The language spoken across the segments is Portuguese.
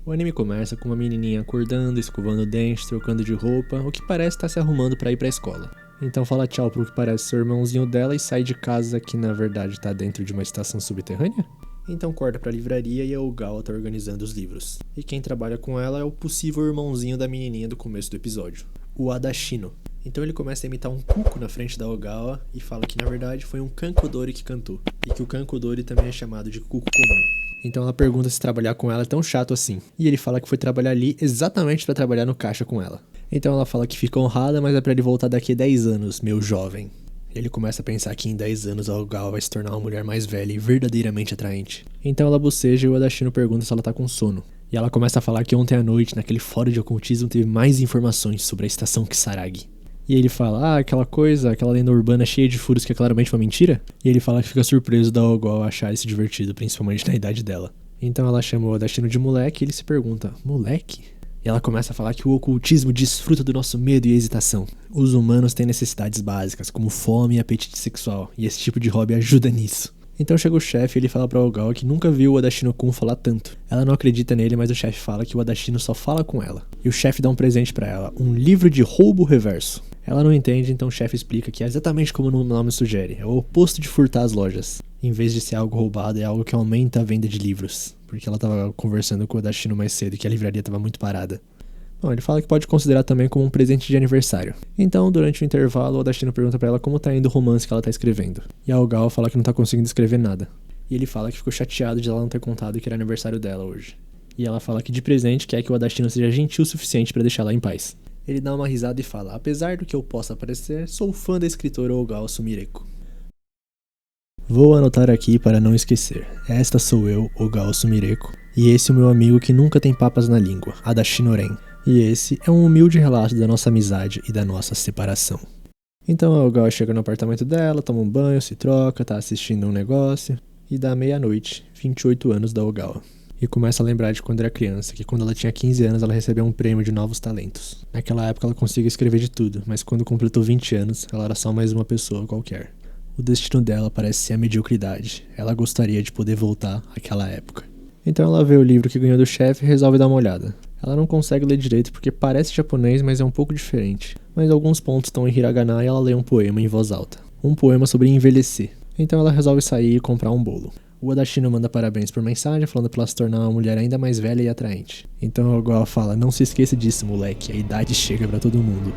O anime começa com uma menininha acordando, escovando o dente, trocando de roupa, o que parece estar se arrumando pra ir pra escola. Então fala tchau pro que parece ser o irmãozinho dela e sai de casa que na verdade tá dentro de uma estação subterrânea? Então corta pra livraria e a Ogawa tá organizando os livros. E quem trabalha com ela é o possível irmãozinho da menininha do começo do episódio, o Adashino. Então ele começa a imitar um cuco na frente da Ogawa e fala que na verdade foi um Kankodori que cantou. E que o Kankodori também é chamado de cuco comum. Então ela pergunta se trabalhar com ela é tão chato assim. E ele fala que foi trabalhar ali exatamente pra trabalhar no caixa com ela. Então ela fala que fica honrada, mas é pra ele voltar daqui a 10 anos, meu jovem. Ele começa a pensar que em 10 anos a Ogawa vai se tornar uma mulher mais velha e verdadeiramente atraente. Então ela boceja e o Adashino pergunta se ela tá com sono. E ela começa a falar que ontem à noite, naquele fórum de ocultismo, teve mais informações sobre a estação Kisaragi. E ele fala, aquela lenda urbana cheia de furos que é claramente uma mentira? E ele fala que fica surpreso da Ogawa achar isso divertido, principalmente na idade dela. Então ela chama o Adashino de moleque e ele se pergunta, moleque? E ela começa a falar que o ocultismo desfruta do nosso medo e hesitação. Os humanos têm necessidades básicas, como fome e apetite sexual, e esse tipo de hobby ajuda nisso. Então chega o chefe e ele fala pra Ogawa que nunca viu o Adashino-kun falar tanto. Ela não acredita nele, mas o chefe fala que o Adashino só fala com ela. E o chefe dá um presente pra ela, um livro de roubo reverso. Ela não entende, então o chefe explica que é exatamente como o nome sugere, é o oposto de furtar as lojas. Em vez de ser algo roubado, é algo que aumenta a venda de livros. Porque ela tava conversando com o Adashino mais cedo e que a livraria tava muito parada. Bom, ele fala que pode considerar também como um presente de aniversário. Então, durante o intervalo, o Adashino pergunta pra ela como tá indo o romance que ela tá escrevendo. E a Ogawa fala que não tá conseguindo escrever nada. E ele fala que ficou chateado de ela não ter contado que era aniversário dela hoje. E ela fala que de presente quer que o Adashino seja gentil o suficiente pra deixá-la em paz. Ele dá uma risada e fala, apesar do que eu possa parecer, sou fã da escritora Ogawa Sumireko. Vou anotar aqui para não esquecer. Esta sou eu, Ogawa Sumireko, e esse é o meu amigo que nunca tem papas na língua, Adashino Ren. E esse é um humilde relato da nossa amizade e da nossa separação. Então a Ogawa chega no apartamento dela, toma um banho, se troca, tá assistindo um negócio, e dá meia-noite, 28 anos da Ogawa. E começa a lembrar de quando era criança, que quando ela tinha 15 anos ela recebeu um prêmio de novos talentos. Naquela época ela conseguia escrever de tudo, mas quando completou 20 anos, ela era só mais uma pessoa qualquer. O destino dela parece ser a mediocridade. Ela gostaria de poder voltar àquela época. Então ela vê o livro que ganhou do chefe e resolve dar uma olhada. Ela não consegue ler direito porque parece japonês, mas é um pouco diferente. Mas alguns pontos estão em hiragana e ela lê um poema em voz alta. Um poema sobre envelhecer. Então ela resolve sair e comprar um bolo. O Adashino manda parabéns por mensagem, falando pra ela se tornar uma mulher ainda mais velha e atraente. Então a Ogawa fala, não se esqueça disso, moleque, a idade chega pra todo mundo.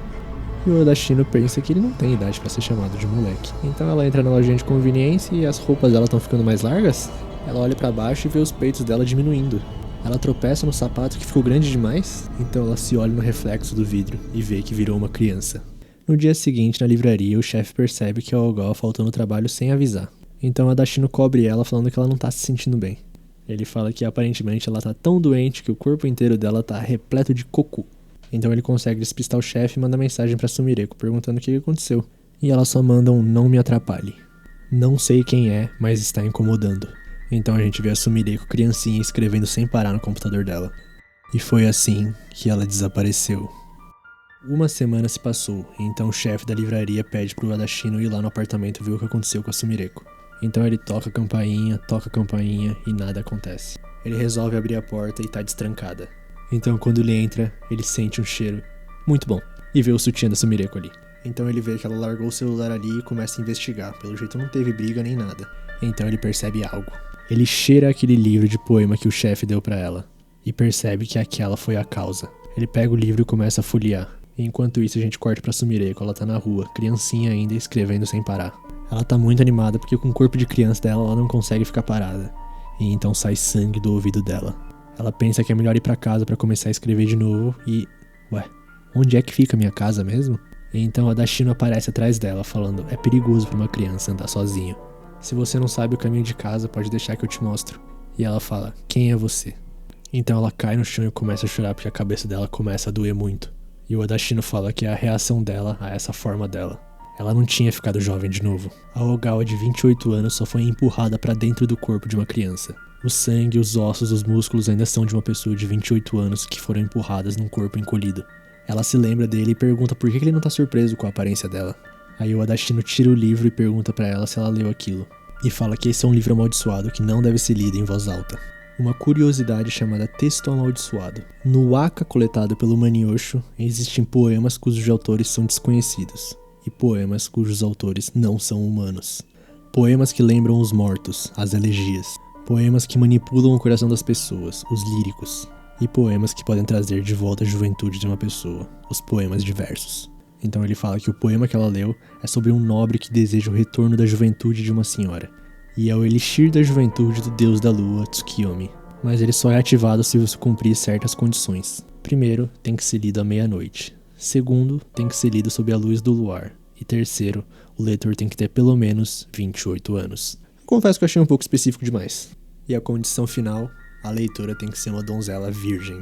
E o Adashino pensa que ele não tem idade pra ser chamado de moleque. Então ela entra na lojinha de conveniência e as roupas dela estão ficando mais largas. Ela olha pra baixo e vê os peitos dela diminuindo. Ela tropeça no sapato que ficou grande demais, então ela se olha no reflexo do vidro e vê que virou uma criança. No dia seguinte, na livraria, o chefe percebe que a Ogawa faltou no trabalho sem avisar. Então a Adashino cobre ela falando que ela não tá se sentindo bem. Ele fala que aparentemente ela tá tão doente que o corpo inteiro dela tá repleto de cocô. Então ele consegue despistar o chefe e manda mensagem pra Sumireko perguntando o que aconteceu. E ela só manda um não me atrapalhe. Não sei quem é, mas está incomodando. Então a gente vê a Sumireko criancinha escrevendo sem parar no computador dela. E foi assim que ela desapareceu. Uma semana se passou, e então o chefe da livraria pede pro Adashino ir lá no apartamento ver o que aconteceu com a Sumireko. Então ele toca a campainha e nada acontece. Ele resolve abrir a porta e tá destrancada. Então quando ele entra, ele sente um cheiro muito bom e vê o sutiã da Sumireko ali. Então ele vê que ela largou o celular ali e começa a investigar. Pelo jeito não teve briga nem nada. Então ele percebe algo. Ele cheira aquele livro de poema que o chefe deu pra ela e percebe que aquela foi a causa. Ele pega o livro e começa a folhear. E enquanto isso a gente corta pra Sumireko, ela tá na rua, criancinha ainda, escrevendo sem parar. Ela tá muito animada porque com o corpo de criança dela ela não consegue ficar parada. E então sai sangue do ouvido dela. Ela pensa que é melhor ir pra casa pra começar a escrever de novo e... Ué, onde é que fica minha casa mesmo? E então a Adashino aparece atrás dela falando, é perigoso pra uma criança andar sozinho. Se você não sabe o caminho de casa, pode deixar que eu te mostro. E ela fala, quem é você? Então ela cai no chão e começa a chorar porque a cabeça dela começa a doer muito. E o Adashino fala que é a reação dela a essa forma dela. Ela não tinha ficado jovem de novo. A Ogawa de 28 anos só foi empurrada pra dentro do corpo de uma criança. O sangue, os ossos, os músculos ainda são de uma pessoa de 28 anos que foram empurradas num corpo encolhido. Ela se lembra dele e pergunta por que ele não tá surpreso com a aparência dela. Aí o Adashino tira o livro e pergunta pra ela se ela leu aquilo. E fala que esse é um livro amaldiçoado que não deve ser lido em voz alta. uma curiosidade chamada texto amaldiçoado. No Waka coletado pelo Manyosho, existem poemas cujos autores são desconhecidos, e poemas cujos autores não são humanos. Poemas que lembram os mortos, as elegias. Poemas que manipulam o coração das pessoas, os líricos. E poemas que podem trazer de volta a juventude de uma pessoa, os poemas diversos. Então ele fala que o poema que ela leu é sobre um nobre que deseja o retorno da juventude de uma senhora. E é o elixir da juventude do deus da lua, Tsukiyomi. Mas ele só é ativado se você cumprir certas condições. Primeiro, tem que ser lido à meia-noite. Segundo, tem que ser lido sob a luz do luar. E terceiro, o leitor tem que ter pelo menos 28 anos. Confesso que eu achei um pouco específico demais. E a condição final, a leitora tem que ser uma donzela virgem.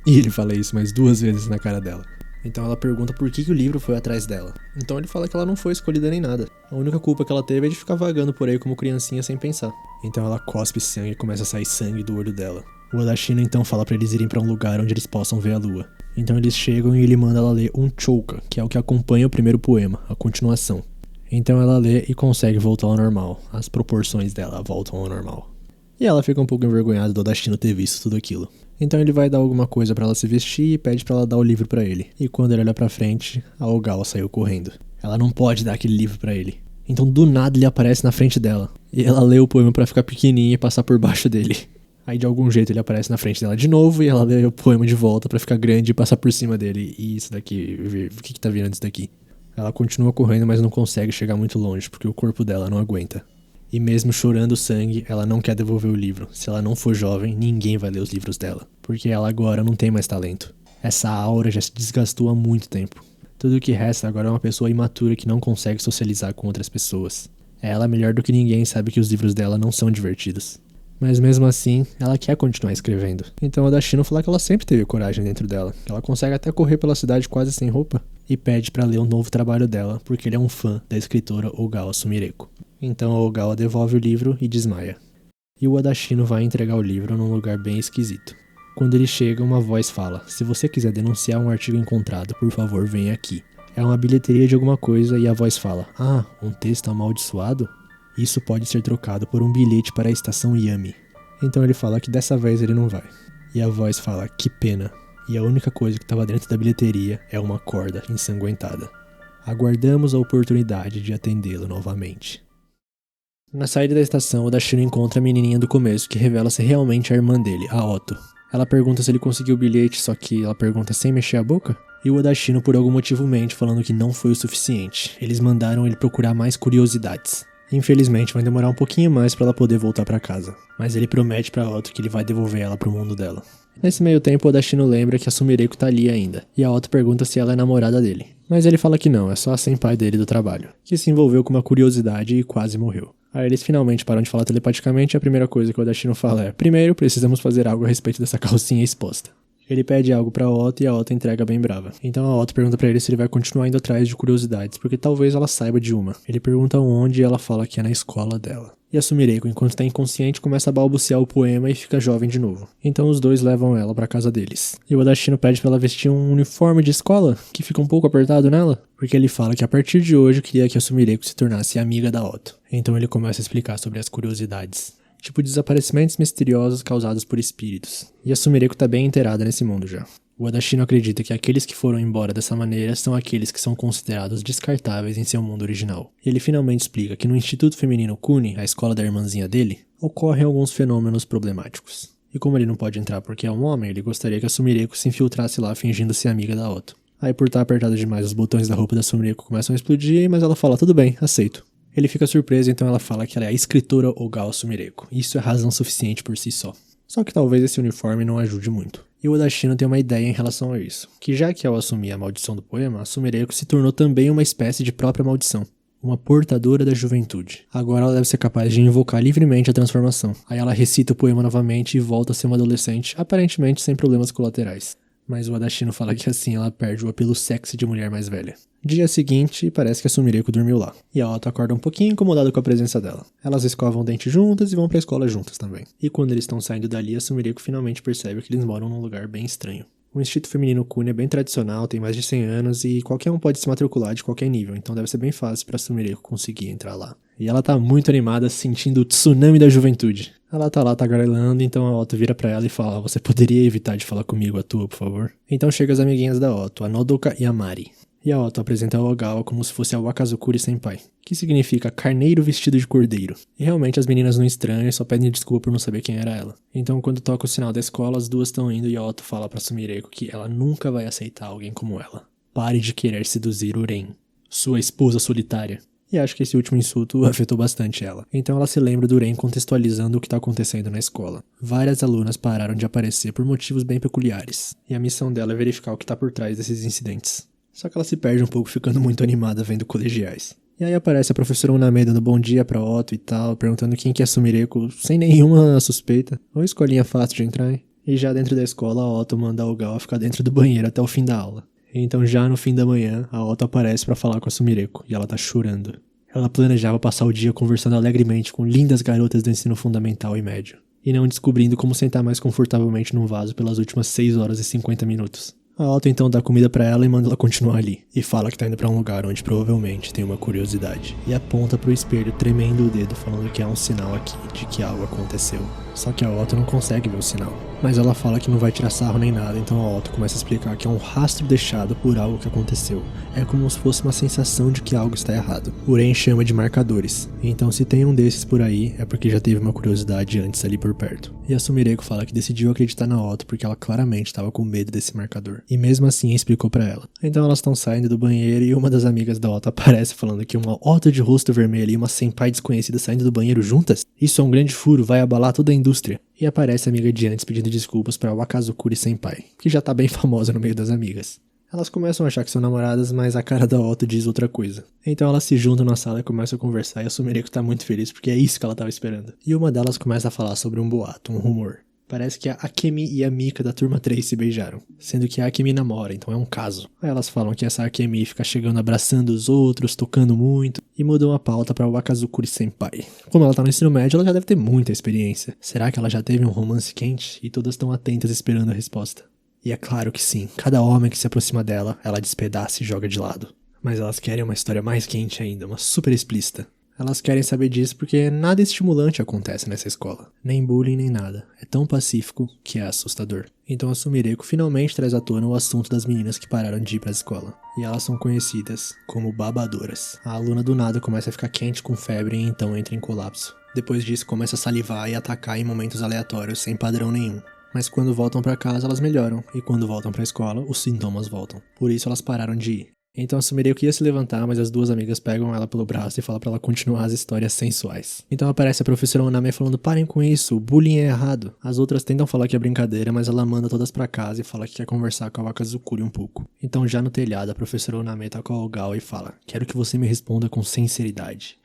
E ele fala isso mais 2 vezes na cara dela. Então ela pergunta por que o livro foi atrás dela. Então ele fala que ela não foi escolhida nem nada. A única culpa que ela teve é de ficar vagando por aí como criancinha sem pensar. Então ela cospe sangue e começa a sair sangue do olho dela. O Odashino então fala pra eles irem pra um lugar onde eles possam ver a lua. Então eles chegam e ele manda ela ler um chouka, que é o que acompanha o primeiro poema, a continuação. Então ela lê e consegue voltar ao normal. As proporções dela voltam ao normal. E ela fica um pouco envergonhada do Odashino ter visto tudo aquilo. Então ele vai dar alguma coisa pra ela se vestir e pede pra ela dar o livro pra ele. E quando ele olha pra frente, a Ogawa saiu correndo. Ela não pode dar aquele livro pra ele. Então do nada ele aparece na frente dela. E ela lê o poema pra ficar pequenininha e passar por baixo dele. Aí de algum jeito ele aparece na frente dela de novo e ela lê o poema de volta pra ficar grande e passar por cima dele. E isso daqui, o que tá virando isso daqui? Ela continua correndo, mas não consegue chegar muito longe porque o corpo dela não aguenta. E mesmo chorando sangue, ela não quer devolver o livro. Se ela não for jovem, ninguém vai ler os livros dela. Porque ela agora não tem mais talento. Essa aura já se desgastou há muito tempo. Tudo o que resta agora é uma pessoa imatura que não consegue socializar com outras pessoas. Ela, melhor do que ninguém, sabe que os livros dela não são divertidos. Mas mesmo assim, ela quer continuar escrevendo. Então a Odashino fala que ela sempre teve coragem dentro dela. Que ela consegue até correr pela cidade quase sem roupa. E pede pra ler um novo trabalho dela, porque ele é um fã da escritora Ogawa Sumireko. Então a Ogawa devolve o livro e desmaia. E o Odashino vai entregar o livro num lugar bem esquisito. Quando ele chega, uma voz fala: se você quiser denunciar um artigo encontrado, por favor, venha aqui. É uma bilheteria de alguma coisa e a voz fala: ah, um texto amaldiçoado? Isso pode ser trocado por um bilhete para a estação Yami. Então ele fala que dessa vez ele não vai. E a voz fala: que pena. E a única coisa que estava dentro da bilheteria é uma corda ensanguentada. Aguardamos a oportunidade de atendê-lo novamente. Na saída da estação, o Odashino encontra a menininha do começo, que revela ser realmente a irmã dele, a Otto. Ela pergunta se ele conseguiu o bilhete, só que ela pergunta sem mexer a boca. E o Odashino, por algum motivo, mente, falando que não foi o suficiente. Eles mandaram ele procurar mais curiosidades. Infelizmente, vai demorar um pouquinho mais pra ela poder voltar pra casa. Mas ele promete pra Otto que ele vai devolver ela pro mundo dela. Nesse meio tempo, o Odashino lembra que a Sumireko tá ali ainda. E a Otto pergunta se ela é namorada dele. Mas ele fala que não, é só a senpai dele do trabalho, que se envolveu com uma curiosidade e quase morreu. Aí eles finalmente param de falar telepaticamente e a primeira coisa que o Odashino fala é: primeiro, precisamos fazer algo a respeito dessa calcinha exposta. Ele pede algo pra Otto e a Otto entrega bem brava. Então a Otto pergunta pra ele se ele vai continuar indo atrás de curiosidades, porque talvez ela saiba de uma. Ele pergunta onde e ela fala que é na escola dela. E a Sumireko, enquanto tá inconsciente, começa a balbuciar o poema e fica jovem de novo. Então os dois levam ela pra casa deles. E o Odashino pede pra ela vestir um uniforme de escola, que fica um pouco apertado nela, porque ele fala que a partir de hoje queria que a Sumireko se tornasse amiga da Otto. Então ele começa a explicar sobre as curiosidades. Tipo desaparecimentos misteriosos causados por espíritos. E a Sumireko tá bem inteirada nesse mundo já. O Odashino acredita que aqueles que foram embora dessa maneira são aqueles que são considerados descartáveis em seu mundo original. E ele finalmente explica que no Instituto Feminino Kuni, a escola da irmãzinha dele, ocorrem alguns fenômenos problemáticos. E como ele não pode entrar porque é um homem, ele gostaria que a Sumireko se infiltrasse lá fingindo ser amiga da Otto. Aí por estar apertado demais, os botões da roupa da Sumireko começam a explodir, mas ela fala: tudo bem, aceito. Ele fica surpreso, então ela fala que ela é a escritora Ogawa Sumireko. Isso é razão suficiente por si só. Só que talvez esse uniforme não ajude muito. E o Odashino tem uma ideia em relação a isso. Que já que ao assumir a maldição do poema, a Sumireko se tornou também uma espécie de própria maldição. Uma portadora da juventude. Agora ela deve ser capaz de invocar livremente a transformação. Aí ela recita o poema novamente e volta a ser uma adolescente, aparentemente sem problemas colaterais. Mas o Odashino fala que assim ela perde o apelo sexy de mulher mais velha. Dia seguinte, parece que a Sumireko dormiu lá. E a Otto acorda um pouquinho incomodada com a presença dela. Elas escovam o dente juntas e vão pra escola juntas também. E quando eles estão saindo dali, a Sumireko finalmente percebe que eles moram num lugar bem estranho. O Instituto Feminino Cunha é bem tradicional, tem mais de 100 anos e qualquer um pode se matricular de qualquer nível, então deve ser bem fácil pra Sumireko conseguir entrar lá. E ela tá muito animada, sentindo o tsunami da juventude. Ela tá lá tagarelando, então a Otto vira pra ela e fala: você poderia evitar de falar comigo à toa, por favor? Então chega as amiguinhas da Otto, a Nodoka e a Mari. E a Otto apresenta a Ogawa como se fosse a Wakazukuri Senpai, que significa carneiro vestido de cordeiro. E realmente as meninas não estranham e só pedem desculpa por não saber quem era ela. Então quando toca o sinal da escola, as duas estão indo e a Otto fala pra Sumireko que ela nunca vai aceitar alguém como ela. Pare de querer seduzir Uren, sua esposa solitária. E acho que esse último insulto afetou bastante ela. Então ela se lembra do Uren contextualizando o que está acontecendo na escola. Várias alunas pararam de aparecer por motivos bem peculiares. E a missão dela é verificar o que está por trás desses incidentes. Só que ela se perde um pouco ficando muito animada vendo colegiais. E aí aparece a professora Uname dando bom dia pra Otto e tal, perguntando quem que é Sumireko sem nenhuma suspeita. Ou escolinha fácil de entrar, hein? E já dentro da escola, a Otto manda a Ogawa ficar dentro do banheiro até o fim da aula. Então já no fim da manhã, a Otto aparece pra falar com a Sumireko e ela tá chorando. Ela planejava passar o dia conversando alegremente com lindas garotas do ensino fundamental e médio. E não descobrindo como sentar mais confortavelmente num vaso pelas últimas 6 horas e 50 minutos. A Otto então dá comida pra ela e manda ela continuar ali. E fala que tá indo pra um lugar onde provavelmente tem uma curiosidade. E aponta pro espelho tremendo o dedo falando que há um sinal aqui de que algo aconteceu. Só que a Otto não consegue ver o sinal. Mas ela fala que não vai tirar sarro nem nada, então a Otto começa a explicar que é um rastro deixado por algo que aconteceu. É como se fosse uma sensação de que algo está errado. Uren chama de marcadores. Então se tem um desses por aí, é porque já teve uma curiosidade antes ali por perto. E a Sumireko fala que decidiu acreditar na Otto porque ela claramente estava com medo desse marcador. E mesmo assim explicou pra ela. Então elas estão saindo do banheiro e uma das amigas da Otto aparece falando que uma Otto de rosto vermelho e uma senpai desconhecida saindo do banheiro juntas? Isso é um grande furo, vai abalar toda a indústria. E aparece a amiga de antes pedindo desculpas pra Wakazukuri Senpai, que já tá bem famosa no meio das amigas. Elas começam a achar que são namoradas, mas a cara da Otto diz outra coisa. Então elas se juntam na sala e começam a conversar e a Sumireko tá muito feliz porque é isso que ela tava esperando. E uma delas começa a falar sobre um boato, um rumor. Parece que a Akemi e a Mika da turma 3 se beijaram, sendo que a Akemi namora, então é um caso. Aí elas falam que essa Akemi fica chegando abraçando os outros, tocando muito, e mudam a pauta pra Wakazukuri Senpai. Como ela tá no ensino médio, ela já deve ter muita experiência. Será que ela já teve um romance quente? E todas estão atentas esperando a resposta. E é claro que sim, cada homem que se aproxima dela, ela despedaça e joga de lado. Mas elas querem uma história mais quente ainda, uma super explícita. Elas querem saber disso porque nada estimulante acontece nessa escola. Nem bullying, nem nada. É tão pacífico que é assustador. Então a Sumireko finalmente traz à tona o assunto das meninas que pararam de ir pra escola. E elas são conhecidas como babadoras. A aluna do nada começa a ficar quente com febre e então entra em colapso. Depois disso começa a salivar e atacar em momentos aleatórios sem padrão nenhum. Mas quando voltam pra casa elas melhoram. E quando voltam pra escola, os sintomas voltam. Por isso elas pararam de ir. Então a Sumireko ia se levantar, mas as duas amigas pegam ela pelo braço e falam pra ela continuar as histórias sensuais. Então aparece a professora Uname falando: parem com isso, o bullying é errado. As outras tentam falar que é brincadeira, mas ela manda todas pra casa e fala que quer conversar com a Wakazukuri um pouco. Então já no telhado, a professora Uname tá com a Ogawa e fala: quero que você me responda com sinceridade.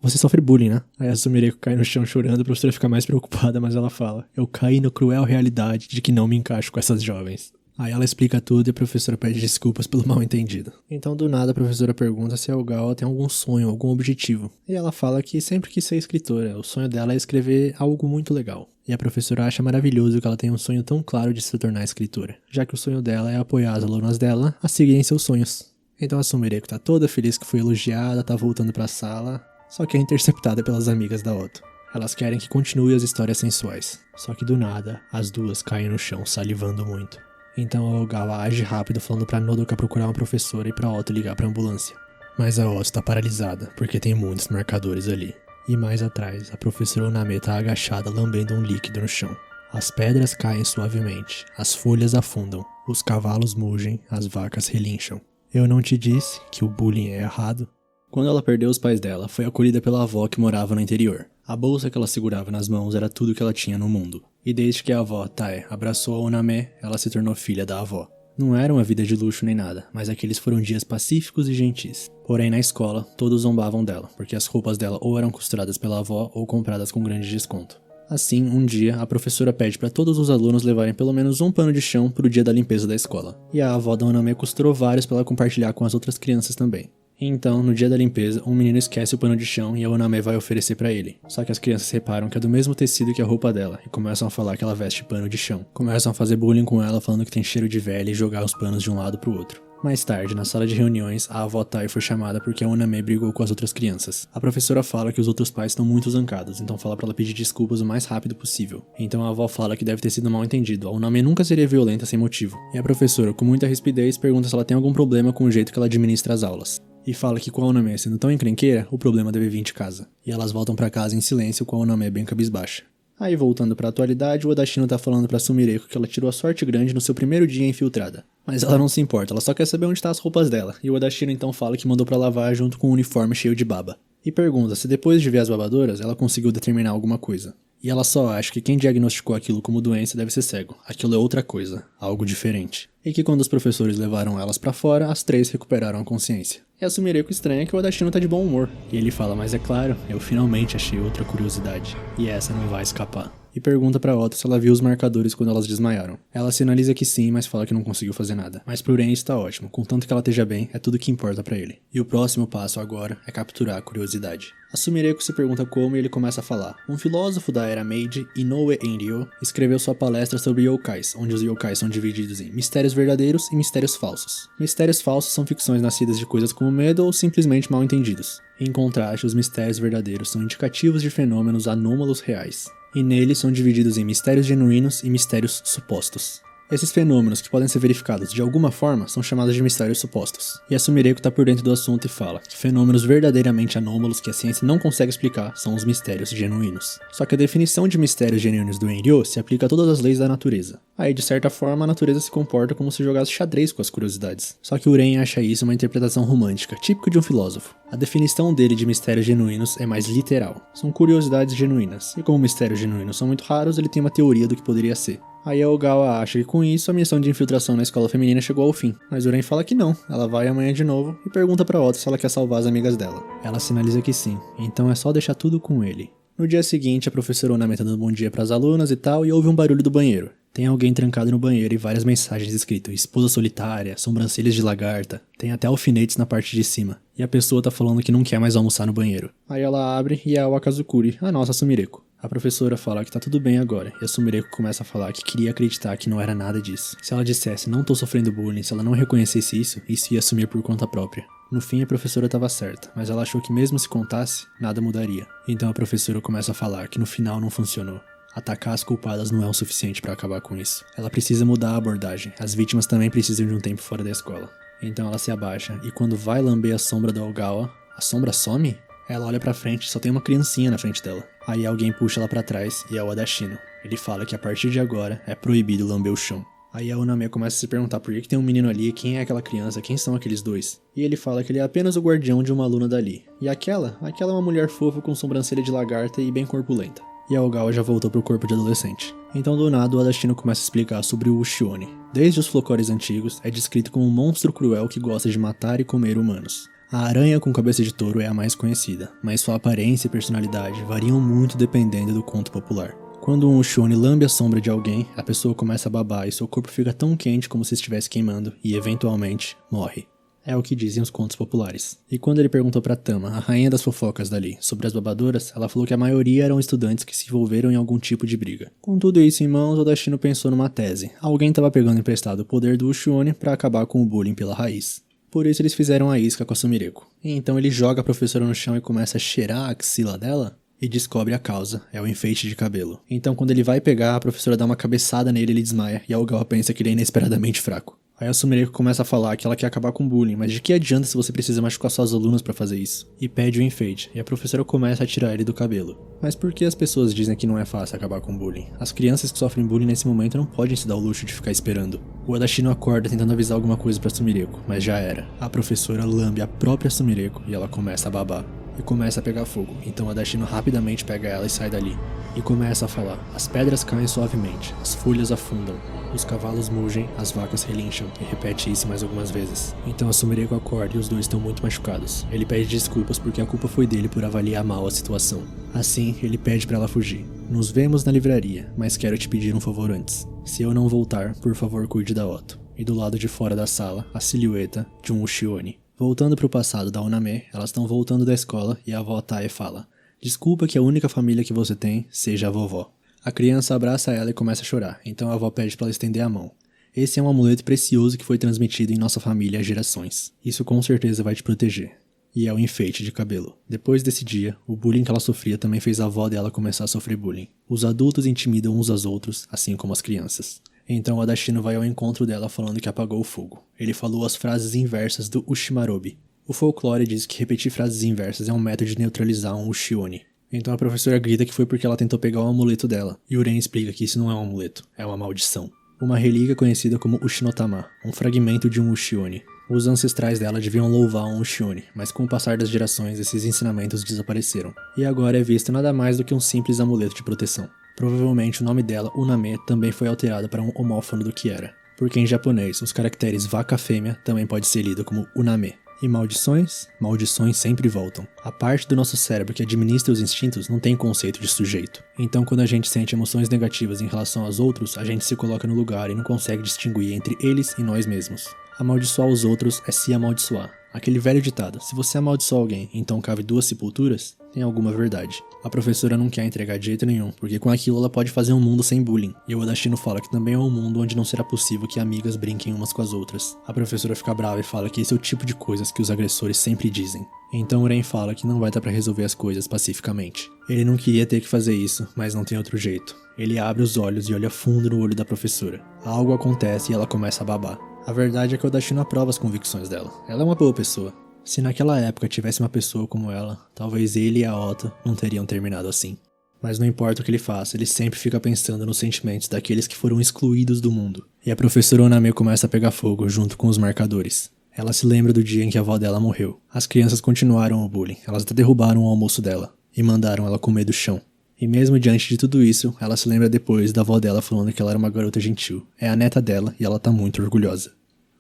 Você sofre bullying, né? Aí a Sumireko cai no chão chorando, a professora fica mais preocupada, mas ela fala: eu caí na cruel realidade de que não me encaixo com essas jovens. Aí ela explica tudo e a professora pede desculpas pelo mal entendido. Então do nada a professora pergunta se a Ogawa tem algum sonho, algum objetivo. E ela fala que sempre quis ser escritora, o sonho dela é escrever algo muito legal. E a professora acha maravilhoso que ela tenha um sonho tão claro de se tornar escritora, já que o sonho dela é apoiar as alunas dela a seguirem seus sonhos. Então a Sumireko tá toda feliz que foi elogiada, tá voltando pra sala, só que é interceptada pelas amigas da Otto. Elas querem que continue as histórias sensuais. Só que do nada, as duas caem no chão salivando muito. Então a Ogawa age rápido falando pra Nodoka procurar uma professora e pra Otto ligar pra ambulância. Mas a Otto tá paralisada, porque tem muitos marcadores ali. E mais atrás, a professora Uname tá agachada lambendo um líquido no chão. As pedras caem suavemente, as folhas afundam, os cavalos mugem, as vacas relincham. Eu não te disse que o bullying é errado? Quando ela perdeu os pais dela, foi acolhida pela avó que morava no interior. A bolsa que ela segurava nas mãos era tudo que ela tinha no mundo. E desde que a avó, Tae, abraçou a Uname, ela se tornou filha da avó. Não era uma vida de luxo nem nada, mas aqueles foram dias pacíficos e gentis. Porém, na escola, todos zombavam dela, porque as roupas dela ou eram costuradas pela avó ou compradas com grande desconto. Assim, um dia, a professora pede para todos os alunos levarem pelo menos um pano de chão pro dia da limpeza da escola. E a avó da Uname costurou vários para ela compartilhar com as outras crianças também. Então, no dia da limpeza, um menino esquece o pano de chão e a Oname vai oferecer pra ele. Só que as crianças reparam que é do mesmo tecido que a roupa dela e começam a falar que ela veste pano de chão. Começam a fazer bullying com ela falando que tem cheiro de velha e jogar os panos de um lado pro outro. Mais tarde, na sala de reuniões, a avó Tai foi chamada porque a Oname brigou com as outras crianças. A professora fala que os outros pais estão muito zancados, então fala pra ela pedir desculpas o mais rápido possível. Então a avó fala que deve ter sido mal entendido, a Oname nunca seria violenta sem motivo. E a professora, com muita rispidez, pergunta se ela tem algum problema com o jeito que ela administra as aulas. E fala que com a Oname sendo tão encrenqueira, o problema deve vir de casa. E elas voltam pra casa em silêncio com a Oname bem cabisbaixa. Aí voltando pra atualidade, o Odashino tá falando pra Sumireko que ela tirou a sorte grande no seu primeiro dia infiltrada. Mas ela não se importa, ela só quer saber onde tá as roupas dela, e o Odashino então fala que mandou pra lavar junto com um uniforme cheio de baba. E pergunta se depois de ver as babadoras, ela conseguiu determinar alguma coisa. E ela só acha que quem diagnosticou aquilo como doença deve ser cego. Aquilo é outra coisa, algo diferente. E que quando os professores levaram elas pra fora, as três recuperaram a consciência. E a Sumireko estranha que o Odashino tá de bom humor. E ele fala, mas é claro, eu finalmente achei outra curiosidade. E essa não vai escapar. E pergunta pra Ota se ela viu os marcadores quando elas desmaiaram. Ela sinaliza que sim, mas fala que não conseguiu fazer nada. Mas pro Ren está ótimo, contanto que ela esteja bem, é tudo que importa pra ele. E o próximo passo agora é capturar a curiosidade. A Sumireko se pergunta como e ele começa a falar. Um filósofo da era Meiji, Inoue Enryo, escreveu sua palestra sobre yokais, onde os yokais são divididos em mistérios verdadeiros e mistérios falsos. Mistérios falsos são ficções nascidas de coisas como medo ou simplesmente mal entendidos. Em contraste, os mistérios verdadeiros são indicativos de fenômenos anômalos reais. E neles são divididos em mistérios genuínos e mistérios supostos. Esses fenômenos que podem ser verificados de alguma forma são chamados de mistérios supostos. E a Sumireko tá por dentro do assunto e fala que fenômenos verdadeiramente anômalos que a ciência não consegue explicar são os mistérios genuínos. Só que a definição de mistérios genuínos do Enryo se aplica a todas as leis da natureza. Aí, de certa forma, a natureza se comporta como se jogasse xadrez com as curiosidades. Só que o Ren acha isso uma interpretação romântica, típico de um filósofo. A definição dele de mistérios genuínos é mais literal. São curiosidades genuínas. E como mistérios genuínos são muito raros, ele tem uma teoria do que poderia ser. Aí a Ogawa acha que com isso a missão de infiltração na escola feminina chegou ao fim, mas o Ren fala que não, ela vai amanhã de novo e pergunta pra Ota se ela quer salvar as amigas dela. Ela sinaliza que sim, então é só deixar tudo com ele. No dia seguinte, a professora Oname tá dando bom dia pras alunas e tal, e ouve um barulho do banheiro. Tem alguém trancado no banheiro e várias mensagens escritas, esposa solitária, sobrancelhas de lagarta, tem até alfinetes na parte de cima. E a pessoa tá falando que não quer mais almoçar no banheiro. Aí ela abre e é a Wakazukuri, a nossa Sumireko. A professora fala que tá tudo bem agora, e a Sumireko começa a falar que queria acreditar que não era nada disso. Se ela dissesse não tô sofrendo bullying, se ela não reconhecesse isso ia assumir por conta própria. No fim, a professora estava certa, mas ela achou que mesmo se contasse, nada mudaria. Então a professora começa a falar que no final não funcionou. Atacar as culpadas não é o suficiente para acabar com isso. Ela precisa mudar a abordagem, as vítimas também precisam de um tempo fora da escola. Então ela se abaixa, e quando vai lamber a sombra da Ogawa, a sombra some? Ela olha pra frente e só tem uma criancinha na frente dela. Aí alguém puxa ela pra trás e é o Odashino. Ele fala que a partir de agora é proibido lamber o chão. Aí a Oname começa a se perguntar por que tem um menino ali, quem é aquela criança, quem são aqueles dois. E ele fala que ele é apenas o guardião de uma aluna dali. E aquela é uma mulher fofa com sobrancelha de lagarta e bem corpulenta. E a Ogawa já voltou pro corpo de adolescente. Então do nada o Odashino começa a explicar sobre o Ushione. Desde os folclores antigos, é descrito como um monstro cruel que gosta de matar e comer humanos. A aranha com cabeça de touro é a mais conhecida, mas sua aparência e personalidade variam muito dependendo do conto popular. Quando um Ushione lambe a sombra de alguém, a pessoa começa a babar e seu corpo fica tão quente como se estivesse queimando e, eventualmente, morre. É o que dizem os contos populares. E quando ele perguntou pra Tama, a rainha das fofocas dali, sobre as babadoras, ela falou que a maioria eram estudantes que se envolveram em algum tipo de briga. Com tudo isso em mãos, Odashino pensou numa tese. Alguém estava pegando emprestado o poder do Ushione pra acabar com o bullying pela raiz. Por isso eles fizeram a isca com a Sumireko. E então ele joga a professora no chão e começa a cheirar a axila dela e descobre a causa, é o enfeite de cabelo. Então quando ele vai pegar, a professora dá uma cabeçada nele e ele desmaia, e a Ogawa pensa que ele é inesperadamente fraco. Aí a Sumireko começa a falar que ela quer acabar com o bullying, mas de que adianta se você precisa machucar suas alunas pra fazer isso? E pede o enfeite, e a professora começa a tirar ele do cabelo. Mas por que as pessoas dizem que não é fácil acabar com o bullying? As crianças que sofrem bullying nesse momento não podem se dar o luxo de ficar esperando. O Odashino acorda tentando avisar alguma coisa pra Sumireko, mas já era. A professora lambe a própria Sumireko e ela começa a babar. E começa a pegar fogo, então Odashino rapidamente pega ela e sai dali. E começa a falar, as pedras caem suavemente, as folhas afundam, os cavalos mugem, as vacas relincham, e repete isso mais algumas vezes. Então a Sumireko acorda e os dois estão muito machucados. Ele pede desculpas porque a culpa foi dele por avaliar mal a situação. Assim, ele pede pra ela fugir. Nos vemos na livraria, mas quero te pedir um favor antes. Se eu não voltar, por favor cuide da Otto. E do lado de fora da sala, a silhueta de um Ushione. Voltando pro passado da Uname, elas estão voltando da escola e a avó Tae fala: desculpa que a única família que você tem seja a vovó. A criança abraça ela e começa a chorar, então a avó pede para ela estender a mão. Esse é um amuleto precioso que foi transmitido em nossa família há gerações. Isso com certeza vai te proteger. E é o enfeite de cabelo. Depois desse dia, o bullying que ela sofria também fez a avó dela começar a sofrer bullying. Os adultos intimidam uns aos outros, assim como as crianças. Então o Adashino vai ao encontro dela falando que apagou o fogo. Ele falou as frases inversas do Ushimarobi. O folclore diz que repetir frases inversas é um método de neutralizar um Ushioni. Então a professora grita que foi porque ela tentou pegar o amuleto dela, e Uren explica que isso não é um amuleto, é uma maldição. Uma relíquia conhecida como Ushinotama, um fragmento de um Ushioni. Os ancestrais dela deviam louvar um Ushioni, mas com o passar das gerações esses ensinamentos desapareceram, e agora é visto nada mais do que um simples amuleto de proteção. Provavelmente o nome dela, Uname, também foi alterado para um homófono do que era, porque em japonês os caracteres vaca-fêmea também pode ser lido como Uname. E maldições? Maldições sempre voltam. A parte do nosso cérebro que administra os instintos não tem conceito de sujeito. Então quando a gente sente emoções negativas em relação aos outros, a gente se coloca no lugar e não consegue distinguir entre eles e nós mesmos. Amaldiçoar os outros é se amaldiçoar. Aquele velho ditado, se você amaldiçoa alguém, então cabe 2 sepulturas, tem alguma verdade. A professora não quer entregar de jeito nenhum, porque com aquilo ela pode fazer um mundo sem bullying. E o Adashino fala que também é um mundo onde não será possível que amigas brinquem umas com as outras. A professora fica brava e fala que esse é o tipo de coisas que os agressores sempre dizem. Então Uren fala que não vai dar pra resolver as coisas pacificamente. Ele não queria ter que fazer isso, mas não tem outro jeito. Ele abre os olhos e olha fundo no olho da professora. Algo acontece e ela começa a babar. A verdade é que o Adashino aprova as convicções dela. Ela é uma boa pessoa. Se naquela época tivesse uma pessoa como ela, talvez ele e a Ota não teriam terminado assim. Mas não importa o que ele faça, ele sempre fica pensando nos sentimentos daqueles que foram excluídos do mundo. E a professora Oname começa a pegar fogo junto com os marcadores. Ela se lembra do dia em que a avó dela morreu. As crianças continuaram o bullying, elas até derrubaram o almoço dela e mandaram ela comer do chão. E mesmo diante de tudo isso, ela se lembra depois da avó dela falando que ela era uma garota gentil. É a neta dela e ela tá muito orgulhosa.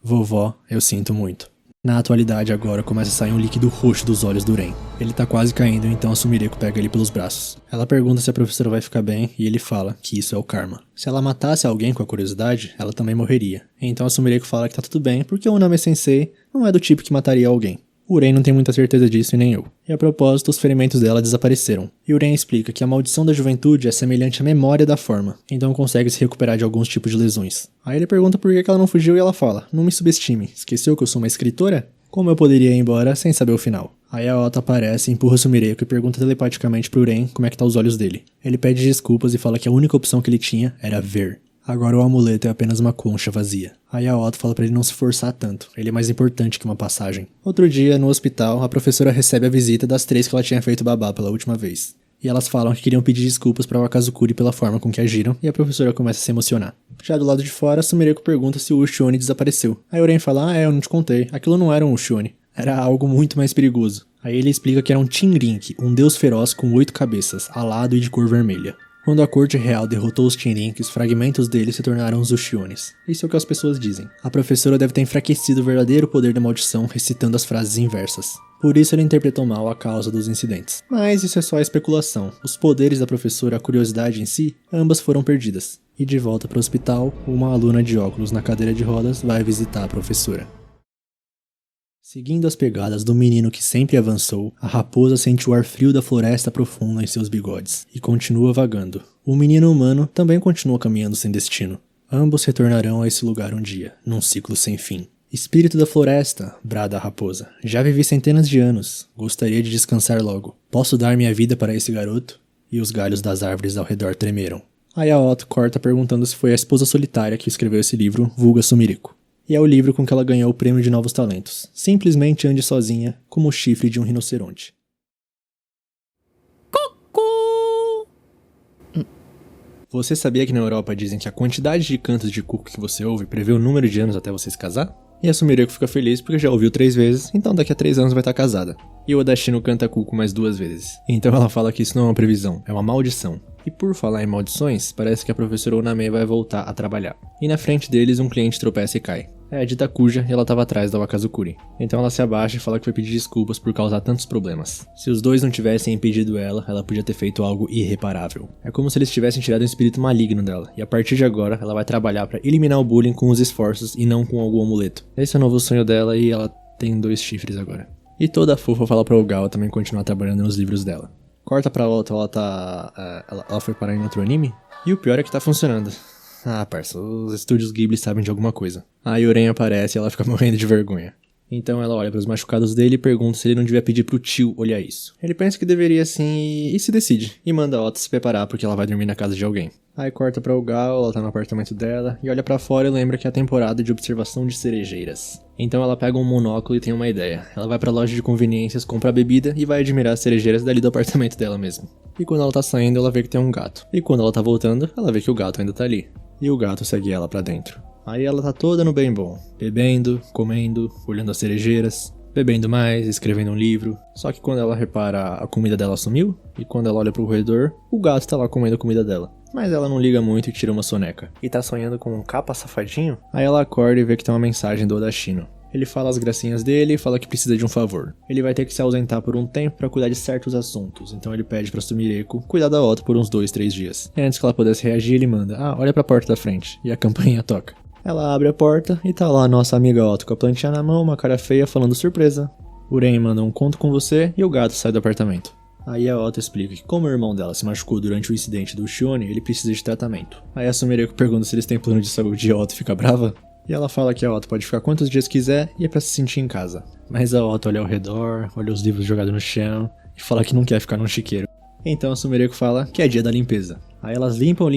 Vovó, eu sinto muito. Na atualidade agora começa a sair um líquido roxo dos olhos do Ren. Ele tá quase caindo, então a Sumireko pega ele pelos braços. Ela pergunta se a professora vai ficar bem e ele fala que isso é o karma. Se ela matasse alguém com a curiosidade, ela também morreria. Então a Sumireko fala que tá tudo bem porque o Uname Sensei não é do tipo que mataria alguém. O Ren não tem muita certeza disso e nem eu. E a propósito, os ferimentos dela desapareceram. E o Ren explica que a maldição da juventude é semelhante à memória da forma, então consegue se recuperar de alguns tipos de lesões. Aí ele pergunta por que ela não fugiu e ela fala: não me subestime, esqueceu que eu sou uma escritora? Como eu poderia ir embora sem saber o final? Aí a Ota aparece, empurra Sumireko e pergunta telepaticamente pro Ren como é que tá os olhos dele. Ele pede desculpas e fala que a única opção que ele tinha era ver. Agora o amuleto é apenas uma concha vazia. Aí a Otto fala pra ele não se forçar tanto, ele é mais importante que uma passagem. Outro dia, no hospital, a professora recebe a visita das 3 que ela tinha feito babá pela última vez. E elas falam que queriam pedir desculpas pra Wakazukuri pela forma com que agiram, e a professora começa a se emocionar. Já do lado de fora, Sumireko pergunta se o Ushioni desapareceu. Aí Uren fala: eu não te contei, aquilo não era um Ushioni, era algo muito mais perigoso. Aí ele explica que era um Chinrink, um deus feroz com 8 cabeças, alado e de cor vermelha. Quando a corte real derrotou os Chinrinks, fragmentos deles se tornaram os Ushionis. Isso é o que as pessoas dizem. A professora deve ter enfraquecido o verdadeiro poder da maldição recitando as frases inversas. Por isso ele interpretou mal a causa dos incidentes. Mas isso é só especulação. Os poderes da professora e a curiosidade em si, ambas foram perdidas. E de volta para o hospital, uma aluna de óculos na cadeira de rodas vai visitar a professora. Seguindo as pegadas do menino que sempre avançou, a raposa sente o ar frio da floresta profunda em seus bigodes e continua vagando. O menino humano também continua caminhando sem destino. Ambos retornarão a esse lugar um dia, num ciclo sem fim. Espírito da floresta, brada a raposa. Já vivi centenas de anos. Gostaria de descansar logo. Posso dar minha vida para esse garoto? E os galhos das árvores ao redor tremeram. Aí a Otto corta perguntando se foi a esposa solitária que escreveu esse livro, vulga Sumireko. E é o livro com que ela ganhou o prêmio de novos talentos. Simplesmente ande sozinha, como o chifre de um rinoceronte. Cucu! Você sabia que na Europa dizem que a quantidade de cantos de cuco que você ouve prevê o número de anos até você se casar? E a Sumireko fica feliz porque já ouviu 3 vezes, então daqui a 3 anos vai estar casada. E o Adashino canta cuco mais 2 vezes. Então ela fala que isso não é uma previsão, é uma maldição. E por falar em maldições, parece que a professora Oname vai voltar a trabalhar. E na frente deles um cliente tropeça e cai. É a Dita Kuja e ela estava atrás da Wakazukuri. Então ela se abaixa e fala que vai pedir desculpas por causar tantos problemas. Se os dois não tivessem impedido ela, ela podia ter feito algo irreparável. É como se eles tivessem tirado um espírito maligno dela. E a partir de agora, ela vai trabalhar para eliminar o bullying com os esforços e não com algum amuleto. Esse é o novo sonho dela e ela tem 2 chifres agora. E toda fofa fala pra Ogawa também continuar trabalhando nos livros dela. Corta pra outra, ela foi parar em outro anime? E o pior é que tá funcionando. Ah, parça, os estúdios Ghibli sabem de alguma coisa. Aí o Uren aparece e ela fica morrendo de vergonha. Então ela olha pros machucados dele e pergunta se ele não devia pedir pro tio olhar isso. Ele pensa que deveria sim e se decide. E manda a Otto se preparar porque ela vai dormir na casa de alguém. Aí corta pra Ogawa, ela tá no apartamento dela e olha pra fora e lembra que é a temporada de observação de cerejeiras. Então ela pega um monóculo e tem uma ideia. Ela vai pra loja de conveniências, compra bebida e vai admirar as cerejeiras dali do apartamento dela mesmo. E quando ela tá saindo, ela vê que tem um gato. E quando ela tá voltando, ela vê que o gato ainda tá ali. E o gato segue ela pra dentro. Aí ela tá toda no bem bom, bebendo, comendo, olhando as cerejeiras, bebendo mais, escrevendo um livro. Só que quando ela repara, a comida dela sumiu, e quando ela olha pro corredor, o gato tá lá comendo a comida dela. Mas ela não liga muito e tira uma soneca. E tá sonhando com um capa safadinho? Aí ela acorda e vê que tem uma mensagem do Odashino. Ele fala as gracinhas dele e fala que precisa de um favor. Ele vai ter que se ausentar por um tempo pra cuidar de certos assuntos, então ele pede pra Sumireko cuidar da Otto por uns 2-3 dias. E antes que ela pudesse reagir, ele manda: olha pra porta da frente. E a campainha toca. Ela abre a porta e tá lá a nossa amiga Otto com a plantinha na mão, uma cara feia, falando surpresa. Uren manda um conto com você e o gato sai do apartamento. Aí a Otto explica que como o irmão dela se machucou durante o incidente do Shione, ele precisa de tratamento. Aí a Sumireko pergunta se eles têm plano de saúde e a Otto fica brava. E ela fala que a Otto pode ficar quantos dias quiser e é pra se sentir em casa. Mas a Otto olha ao redor, olha os livros jogados no chão e fala que não quer ficar num chiqueiro. Então a Sumireko fala que é dia da limpeza. Aí elas limpam,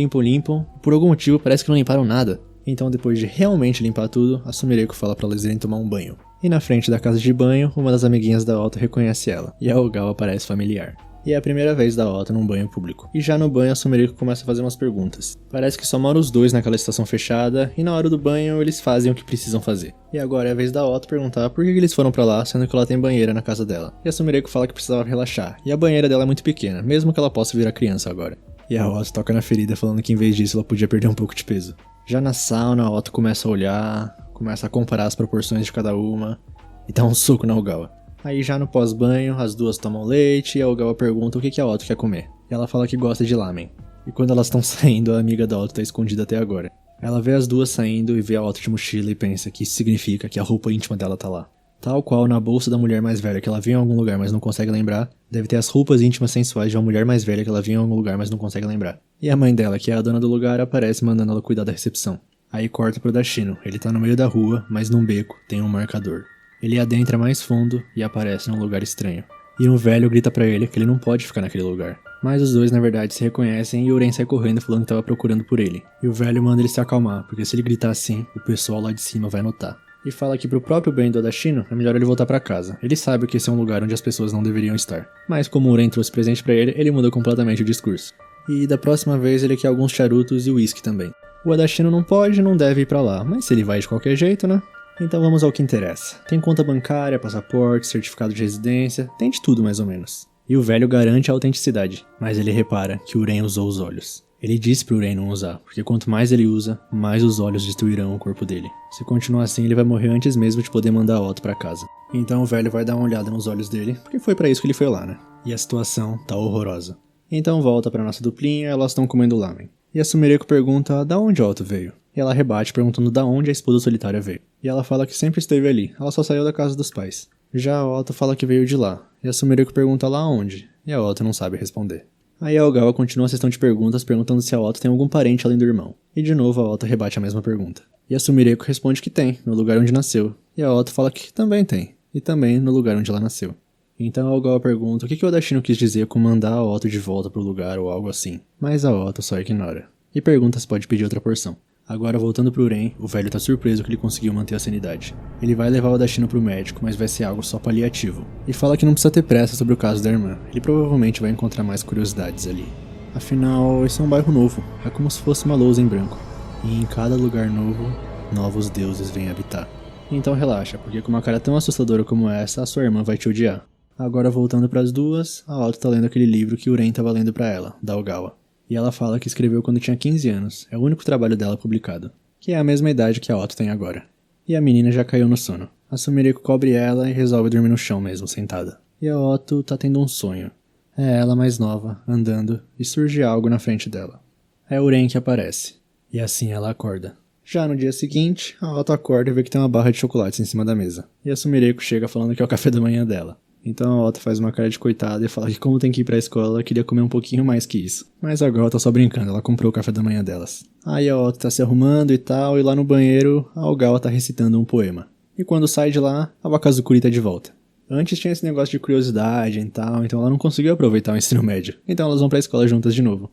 por algum motivo parece que não limparam nada. Então depois de realmente limpar tudo, a Sumireko fala pra elas irem tomar um banho. E na frente da casa de banho, uma das amiguinhas da Otto reconhece ela, e a Ogawa parece familiar. E é a primeira vez da Otto num banho público. E já no banho a Sumireko começa a fazer umas perguntas. Parece que só moram os dois naquela estação fechada, e na hora do banho eles fazem o que precisam fazer. E agora é a vez da Otto perguntar por que eles foram pra lá, sendo que ela tem banheira na casa dela. E a Sumireko fala que precisava relaxar, e a banheira dela é muito pequena, mesmo que ela possa virar criança agora. E a Otto toca na ferida falando que em vez disso ela podia perder um pouco de peso. Já na sauna, a Otto começa a olhar, começa a comparar as proporções de cada uma, e dá um soco na Ogawa. Aí já no pós-banho, as duas tomam leite e a Ogawa pergunta o que a Otto quer comer. E ela fala que gosta de lamen. E quando elas estão saindo, a amiga da Otto tá escondida até agora. Ela vê as duas saindo e vê a Otto de mochila e pensa que isso significa que a roupa íntima dela tá lá. Tal qual na bolsa da mulher mais velha que ela viu em algum lugar mas não consegue lembrar, deve ter as roupas íntimas sensuais de uma mulher mais velha que ela viu em algum lugar mas não consegue lembrar. E a mãe dela, que é a dona do lugar, aparece mandando ela cuidar da recepção. Aí corta pro Dashino, ele tá no meio da rua, mas num beco tem um marcador. Ele adentra mais fundo e aparece num lugar estranho. E um velho grita pra ele que ele não pode ficar naquele lugar. Mas os dois na verdade se reconhecem e Uren sai correndo falando que tava procurando por ele. E o velho manda ele se acalmar, porque se ele gritar assim, o pessoal lá de cima vai notar. E fala que pro próprio bem do Odashino é melhor ele voltar pra casa. Ele sabe que esse é um lugar onde as pessoas não deveriam estar. Mas como o Uren trouxe presente pra ele muda completamente o discurso. E da próxima vez ele quer alguns charutos e uísque também. O Odashino não pode, não deve ir pra lá, mas se ele vai de qualquer jeito, né? Então vamos ao que interessa. Tem conta bancária, passaporte, certificado de residência, tem de tudo mais ou menos. E o velho garante a autenticidade, mas ele repara que Uren usou os olhos. Ele disse pro Uren não usar, porque quanto mais ele usa, mais os olhos destruirão o corpo dele. Se continuar assim, ele vai morrer antes mesmo de poder mandar a Otto pra casa. Então o velho vai dar uma olhada nos olhos dele, porque foi pra isso que ele foi lá, né? E a situação tá horrorosa. Então volta pra nossa duplinha, elas estão comendo lamen. E a Sumireko pergunta da onde a Otto veio. E ela rebate perguntando da onde a esposa solitária veio. E ela fala que sempre esteve ali, ela só saiu da casa dos pais. Já a Otto fala que veio de lá, e a Sumireko pergunta lá onde, e a Otto não sabe responder. Aí a Ogawa continua a sessão de perguntas perguntando se a Otto tem algum parente além do irmão. E de novo a Otto rebate a mesma pergunta. E a Sumireko responde que tem, no lugar onde nasceu. E a Otto fala que também tem, e também no lugar onde ela nasceu. Então a Ogawa pergunta o que o Odashino quis dizer com mandar a Otto de volta pro lugar ou algo assim. Mas a Otto só ignora. E pergunta se pode pedir outra porção. Agora voltando pro Uren, o velho tá surpreso que ele conseguiu manter a sanidade. Ele vai levar o Odashino pro médico, mas vai ser algo só paliativo. E fala que não precisa ter pressa sobre o caso da irmã, ele provavelmente vai encontrar mais curiosidades ali. Afinal, esse é um bairro novo, é como se fosse uma lousa em branco. E em cada lugar novo, novos deuses vêm habitar. Então relaxa, porque com uma cara tão assustadora como essa, a sua irmã vai te odiar. Agora voltando pras duas, a Otto tá lendo aquele livro que o Uren tava lendo pra ela, da Ogawa. E ela fala que escreveu quando tinha 15 anos, é o único trabalho dela publicado, que é a mesma idade que a Otto tem agora. E a menina já caiu no sono. A Sumireko cobre ela e resolve dormir no chão mesmo, sentada. E a Otto tá tendo um sonho. É ela mais nova, andando, e surge algo na frente dela. É Uren que aparece. E assim ela acorda. Já no dia seguinte, a Otto acorda e vê que tem uma barra de chocolates em cima da mesa. E a Sumireko chega falando que é o café da manhã dela. Então a Otto faz uma cara de coitada e fala que como tem que ir pra escola, ela queria comer um pouquinho mais que isso. Mas agora ela tá só brincando, ela comprou o café da manhã delas. Aí a Otto tá se arrumando e tal, e lá no banheiro, a Ogawa tá recitando um poema. E quando sai de lá, a Wakazukuri tá de volta. Antes tinha esse negócio de curiosidade e tal, então ela não conseguiu aproveitar o ensino médio. Então elas vão pra escola juntas de novo.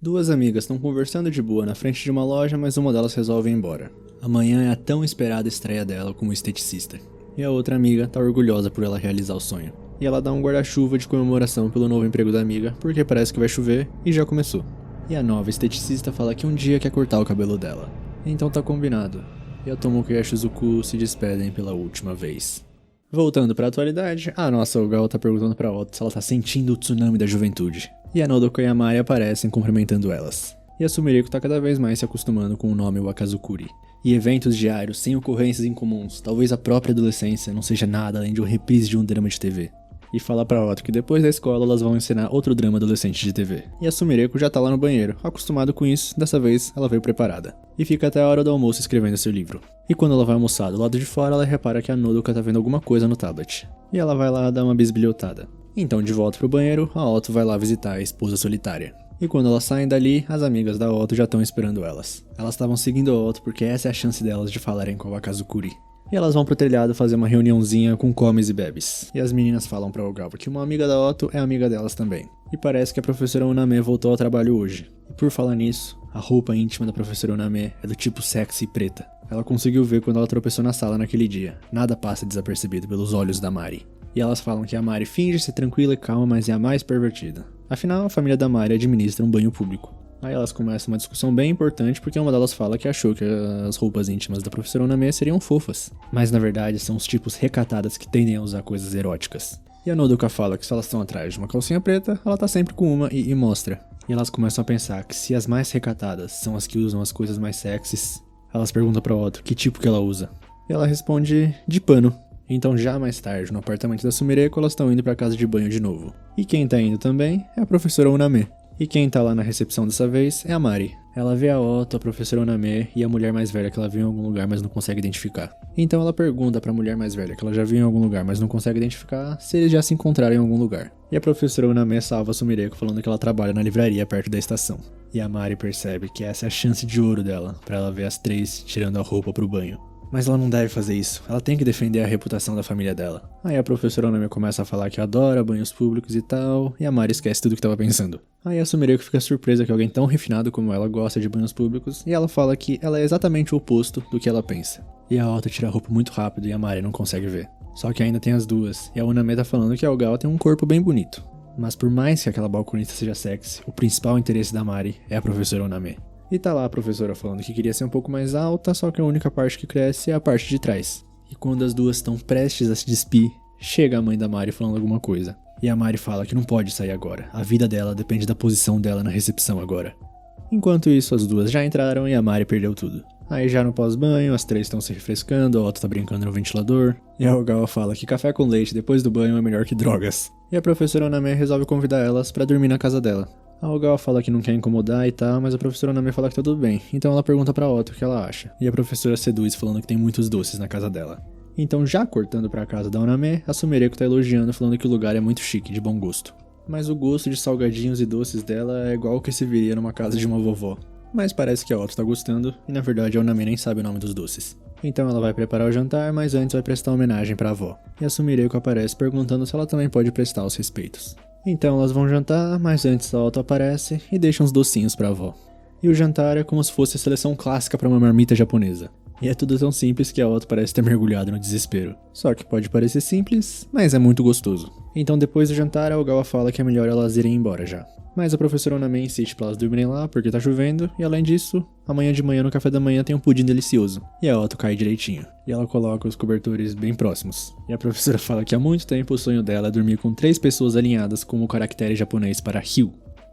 Duas amigas estão conversando de boa na frente de uma loja, mas uma delas resolve ir embora. Amanhã é a tão esperada estreia dela como esteticista. E a outra amiga tá orgulhosa por ela realizar o sonho. E ela dá um guarda-chuva de comemoração pelo novo emprego da amiga, porque parece que vai chover e já começou. E a nova esteticista fala que um dia quer cortar o cabelo dela. Então tá combinado. E a Tomoka e a Shizuku se despedem pela última vez. Voltando pra atualidade, a nossa Ogawa tá perguntando pra Otto se ela tá sentindo o tsunami da juventude. E a Nodoka e a Mari aparecem cumprimentando elas. E a Sumireko tá cada vez mais se acostumando com o nome Wakazukuri. E eventos diários, sem ocorrências incomuns, talvez a própria adolescência não seja nada além de uma reprise de um drama de TV. E fala pra Otto que depois da escola elas vão ensinar outro drama adolescente de TV. E a Sumireko já tá lá no banheiro, acostumado com isso, dessa vez ela veio preparada. E fica até a hora do almoço escrevendo seu livro. E quando ela vai almoçar do lado de fora, ela repara que a Nodoka tá vendo alguma coisa no tablet. E ela vai lá dar uma bisbilhotada. Então de volta pro banheiro, a Otto vai lá visitar a esposa solitária. E quando elas saem dali, as amigas da Otto já estão esperando elas. Elas estavam seguindo a Otto porque essa é a chance delas de falarem com a Wakazukuri. E elas vão pro telhado fazer uma reuniãozinha com comes e bebes. E as meninas falam pra Ogawa que uma amiga da Otto é amiga delas também. E parece que a professora Uname voltou ao trabalho hoje. E por falar nisso, a roupa íntima da professora Uname é do tipo sexy e preta. Ela conseguiu ver quando ela tropeçou na sala naquele dia. Nada passa desapercebido pelos olhos da Mari. E elas falam que a Mari finge ser tranquila e calma, mas é a mais pervertida. Afinal, a família da Mari administra um banho público. Aí elas começam uma discussão bem importante porque uma delas fala que achou que as roupas íntimas da professora Uname seriam fofas. Mas na verdade são os tipos recatadas que tendem a usar coisas eróticas. E a Nodoka fala que se elas estão atrás de uma calcinha preta, ela tá sempre com uma e mostra. E elas começam a pensar que se as mais recatadas são as que usam as coisas mais sexys, elas perguntam pra Otto que tipo que ela usa. E ela responde de pano. Então já mais tarde, no apartamento da Sumireko, elas estão indo pra casa de banho de novo. E quem tá indo também é a professora Uname. E quem tá lá na recepção dessa vez é a Mari. Ela vê a Otto, a professora Uname e a mulher mais velha que ela viu em algum lugar, mas não consegue identificar. Então ela pergunta pra mulher mais velha que ela já viu em algum lugar, mas não consegue identificar, se eles já se encontraram em algum lugar. E a professora Uname salva a Sumireko falando que ela trabalha na livraria perto da estação. E a Mari percebe que essa é a chance de ouro dela, pra ela ver as três tirando a roupa pro banho. Mas ela não deve fazer isso, ela tem que defender a reputação da família dela. Aí a professora Onami começa a falar que adora banhos públicos e tal, e a Mari esquece tudo que tava pensando. Aí a Sumireko fica surpresa que alguém tão refinado como ela gosta de banhos públicos, e ela fala que ela é exatamente o oposto do que ela pensa. E a Otto tira a roupa muito rápido e a Mari não consegue ver. Só que ainda tem as duas, e a Uname tá falando que a Ogawa tem um corpo bem bonito. Mas por mais que aquela balconista seja sexy, o principal interesse da Mari é a professora Uname. E tá lá a professora falando que queria ser um pouco mais alta, só que a única parte que cresce é a parte de trás. E quando as duas estão prestes a se despir, chega a mãe da Mari falando alguma coisa. E a Mari fala que não pode sair agora, a vida dela depende da posição dela na recepção agora. Enquanto isso, as duas já entraram e a Mari perdeu tudo. Aí já no pós-banho, as três estão se refrescando, a Otto tá brincando no ventilador, e a Ogawa fala que café com leite depois do banho é melhor que drogas. E a professora Oname resolve convidar elas pra dormir na casa dela. A Ogawa fala que não quer incomodar e tal, mas a professora Oname fala que tá tudo bem, então ela pergunta pra Otto o que ela acha. E a professora seduz falando que tem muitos doces na casa dela. Então já cortando pra casa da Oname, a Sumireko tá elogiando falando que o lugar é muito chique, de bom gosto. Mas o gosto de salgadinhos e doces dela é igual o que se viria numa casa de uma vovó. Mas parece que a Otto tá gostando, e na verdade a Oname nem sabe o nome dos doces. Então ela vai preparar o jantar, mas antes vai prestar homenagem pra avó. E a Sumireko aparece perguntando se ela também pode prestar os respeitos. Então elas vão jantar, mas antes a Otto aparece e deixa uns docinhos pra avó. E o jantar é como se fosse a seleção clássica pra uma marmita japonesa. E é tudo tão simples que a Otto parece ter mergulhado no desespero. Só que pode parecer simples, mas é muito gostoso. Então depois do jantar, a Ogawa fala que é melhor elas irem embora já. Mas a professora Oname insiste pra elas dormirem lá porque tá chovendo, e além disso, amanhã de manhã no café da manhã tem um pudim delicioso. E a Otto cai direitinho. E ela coloca os cobertores bem próximos. E a professora fala que há muito tempo o sonho dela é dormir com 3 pessoas alinhadas como o caractere japonês para Ryu.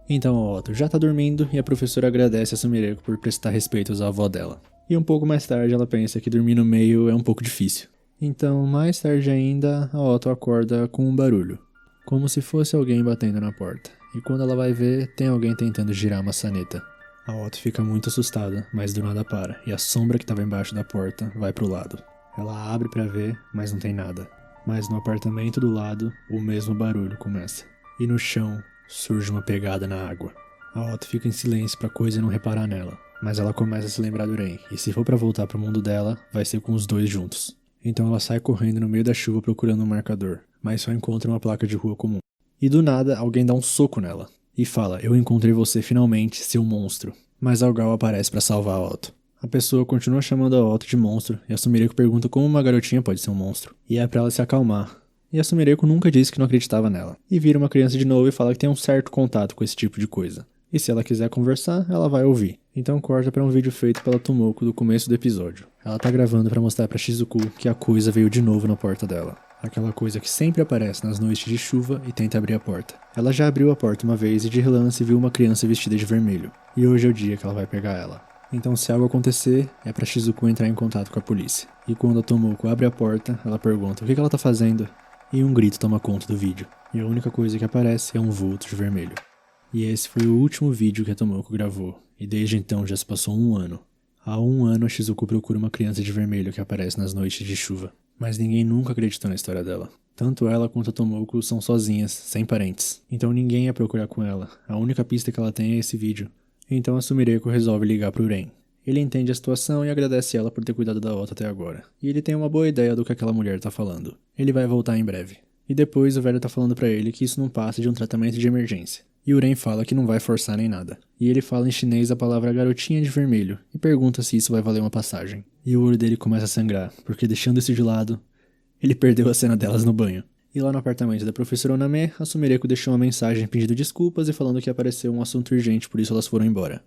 Então a Otto já tá dormindo e a professora agradece a Sumireko por prestar respeitos à avó dela. E um pouco mais tarde ela pensa que dormir no meio é um pouco difícil. Então, mais tarde ainda, a Otto acorda com um barulho. Como se fosse alguém batendo na porta. E quando ela vai ver, tem alguém tentando girar a maçaneta. A Otto fica muito assustada, mas do nada para, e a sombra que estava embaixo da porta vai pro lado. Ela abre pra ver, mas não tem nada. Mas no apartamento do lado, o mesmo barulho começa. E no chão, surge uma pegada na água. A Otto fica em silêncio pra coisa não reparar nela. Mas ela começa a se lembrar do Ren, e se for pra voltar pro mundo dela, vai ser com os dois juntos. Então ela sai correndo no meio da chuva procurando um marcador, mas só encontra uma placa de rua comum. E do nada, alguém dá um soco nela. E fala, eu encontrei você finalmente, seu monstro. Mas Algal aparece pra salvar a Otto. A pessoa continua chamando a Otto de monstro, e a Sumireko pergunta como uma garotinha pode ser um monstro. E é pra ela se acalmar. E a Sumireko nunca disse que não acreditava nela. E vira uma criança de novo e fala que tem um certo contato com esse tipo de coisa. E se ela quiser conversar, ela vai ouvir. Então corta pra um vídeo feito pela Tomoko do começo do episódio. Ela tá gravando pra mostrar pra Shizuku que a coisa veio de novo na porta dela. Aquela coisa que sempre aparece nas noites de chuva e tenta abrir a porta. Ela já abriu a porta uma vez e de relance viu uma criança vestida de vermelho. E hoje é o dia que ela vai pegar ela. Então se algo acontecer, é pra Shizuku entrar em contato com a polícia. E quando a Tomoko abre a porta, ela pergunta o que ela tá fazendo. E um grito toma conta do vídeo. E a única coisa que aparece é um vulto de vermelho. E esse foi o último vídeo que a Tomoko gravou. E desde então já se passou 1 ano. Há 1 ano a Shizuku procura uma criança de vermelho que aparece nas noites de chuva. Mas ninguém nunca acreditou na história dela. Tanto ela quanto a Tomoko são sozinhas, sem parentes. Então ninguém ia procurar com ela. A única pista que ela tem é esse vídeo. Então a Sumireko resolve ligar pro Ren. Ele entende a situação e agradece ela por ter cuidado da Otto até agora. E ele tem uma boa ideia do que aquela mulher tá falando. Ele vai voltar em breve. E depois o velho tá falando pra ele que isso não passa de um tratamento de emergência. E o Ren fala que não vai forçar nem nada. E ele fala em chinês a palavra garotinha de vermelho e pergunta se isso vai valer uma passagem. E o olho dele começa a sangrar, porque deixando isso de lado, ele perdeu a cena delas no banho. E lá no apartamento da professora Oname, a Sumireko deixou uma mensagem pedindo desculpas e falando que apareceu um assunto urgente, por isso elas foram embora.